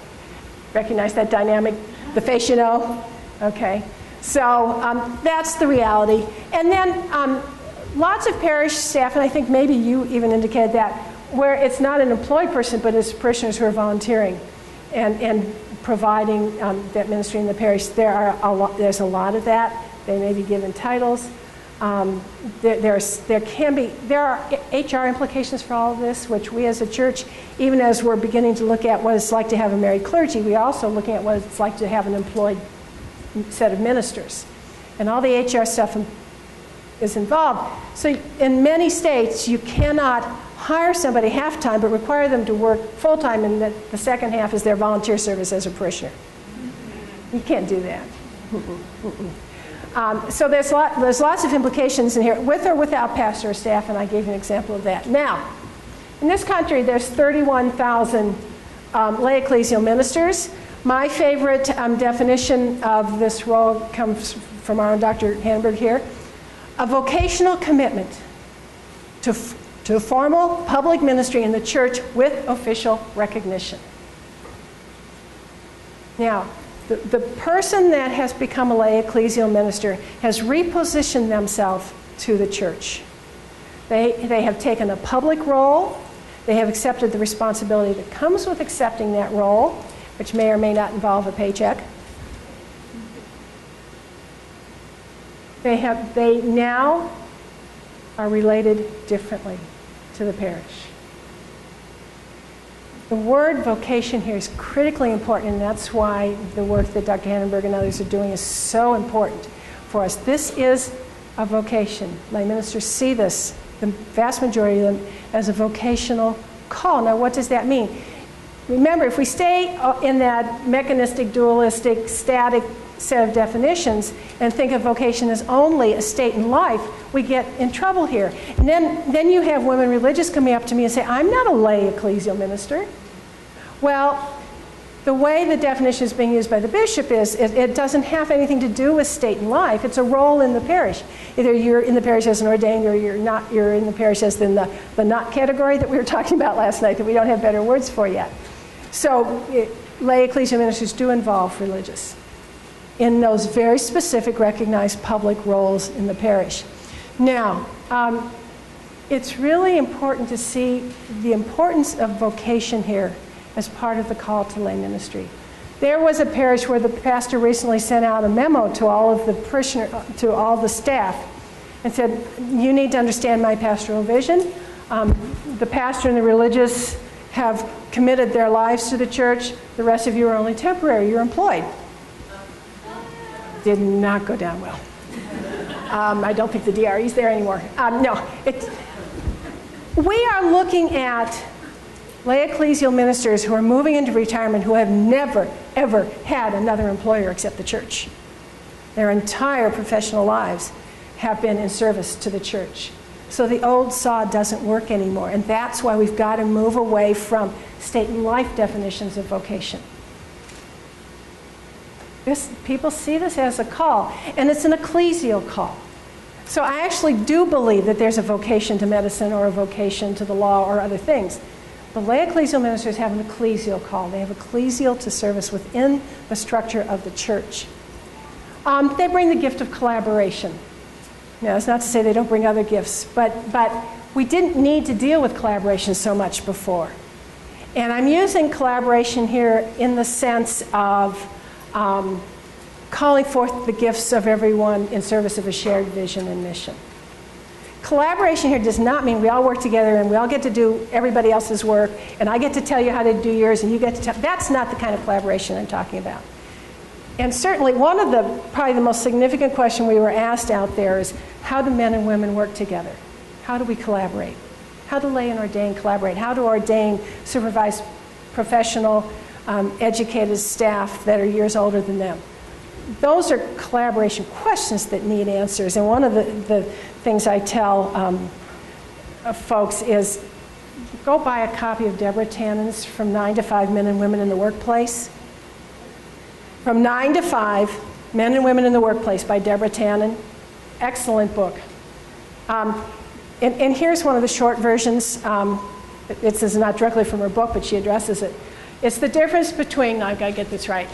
Recognize that dynamic? The face you know? Okay. So that's the reality. And then lots of parish staff, and I think maybe you even indicated that, where it's not an employed person, but it's parishioners who are volunteering and providing that ministry in the parish. There's a lot of that. They may be given titles. There are HR implications for all of this, which we as a church, even as we're beginning to look at what it's like to have a married clergy, we're also looking at what it's like to have an employed set of ministers. And all the HR stuff is involved. So in many states, you cannot hire somebody half-time, but require them to work full-time, and the second half is their volunteer service as a parishioner. You can't do that. So there's lots of implications in here, with or without pastor or staff, and I gave you an example of that. Now, in this country, there's 31,000 lay ecclesial ministers. My favorite definition of this role comes from our own Dr. Hannenberg here. A vocational commitment to formal public ministry in the church with official recognition. Now, the person that has become a lay ecclesial minister has repositioned themselves to the church. They have taken a public role. They have accepted the responsibility that comes with accepting that role, which may or may not involve a paycheck. They now are related differently to the parish. The word vocation here is critically important, and that's why the work that Dr. Hannenberg and others are doing is so important for us. This is a vocation. Lay ministers see this, the vast majority of them, as a vocational call. Now, what does that mean? Remember, if we stay in that mechanistic, dualistic, static set of definitions and think of vocation as only a state in life, we get in trouble here. And then you have women religious coming up to me and say, I'm not a lay ecclesial minister. Well, the way the definition is being used by the bishop is it doesn't have anything to do with state in life. It's a role in the parish. Either you're in the parish as an ordained, or you're in the parish as in the not category that we were talking about last night that we don't have better words for yet. So lay ecclesial ministers do involve religious in those very specific recognized public roles in the parish. Now, it's really important to see the importance of vocation here as part of the call to lay ministry. There was a parish where the pastor recently sent out a memo to all of the parishioners, to all the staff, and said, you need to understand my pastoral vision. The pastor and the religious have committed their lives to the church. The rest of you are only temporary. You're employed. Did not go down well. I don't think the DRE's there anymore. We are looking at lay ecclesial ministers who are moving into retirement who have never, ever had another employer except the church. Their entire professional lives have been in service to the church. So the old saw doesn't work anymore, and that's why we've got to move away from state and life definitions of vocation. People see this as a call, and it's an ecclesial call. So I actually do believe that there's a vocation to medicine or a vocation to the law or other things. The lay ecclesial ministers have an ecclesial call. They have ecclesial to service within the structure of the church. They bring the gift of collaboration. Now, that's not to say they don't bring other gifts, but we didn't need to deal with collaboration so much before. And I'm using collaboration here in the sense of calling forth the gifts of everyone in service of a shared vision and mission. Collaboration here does not mean we all work together and we all get to do everybody else's work, and I get to tell you how to do yours and you get to tell. That's not the kind of collaboration I'm talking about. And certainly one of probably the most significant question we were asked out there is, how do men and women work together? How do we collaborate? How do lay and ordained collaborate? How do ordained supervise professional, educated staff that are years older than them? Those are collaboration questions that need answers. And one of the things I tell folks is, go buy a copy of Deborah Tannen's From 9 to 5 Men and Women in the Workplace. From 9 to 5 Men and Women in the Workplace by Deborah Tannen. Excellent book. And here's one of the short versions. This is not directly from her book, but she addresses it. It's the difference between, I've got to get this right,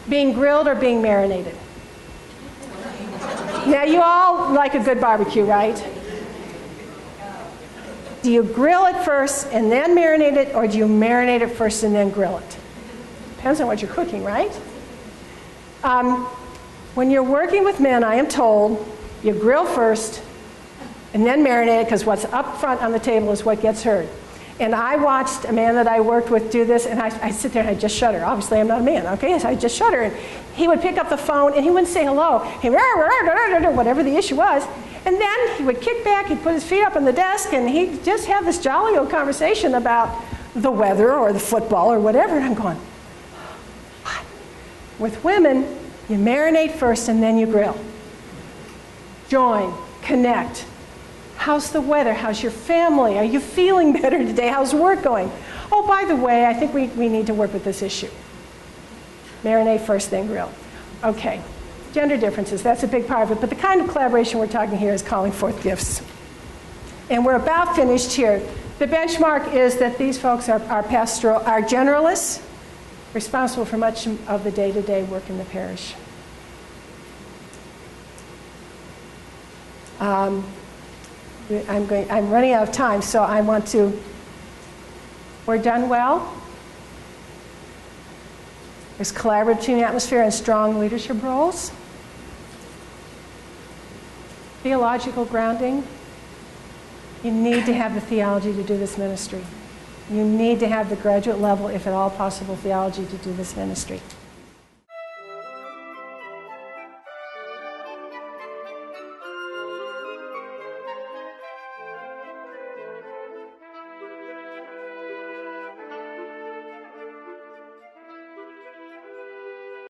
being grilled or being marinated. Now, you all like a good barbecue, right? Do you grill it first and then marinate it, or do you marinate it first and then grill it? Depends on what you're cooking, right? When you're working with men, I am told, you grill first and then marinate it, because what's up front on the table is what gets heard. And I watched a man that I worked with do this, and I sit there and I just shudder. Obviously, I'm not a man, okay? So I just shudder. And he would pick up the phone, and he wouldn't say hello. He whatever the issue was. And then he would kick back, he'd put his feet up on the desk, and he'd just have this jolly old conversation about the weather or the football or whatever. And I'm going, what? With women, you marinate first, and then you grill. Join, connect. How's the weather? How's your family? Are you feeling better today? How's work going? Oh, by the way, I think we need to work with this issue. Marinate first, then grill. Okay, gender differences, that's a big part of it. But the kind of collaboration we're talking here is calling forth gifts. And we're about finished here. The benchmark is that these folks are generalists, responsible for much of the day-to-day work in the parish. I'm running out of time, so I want to, we're done well. There's collaborative atmosphere and strong leadership roles. Theological grounding. You need to have the theology to do this ministry. You need to have the graduate level, if at all possible, theology to do this ministry.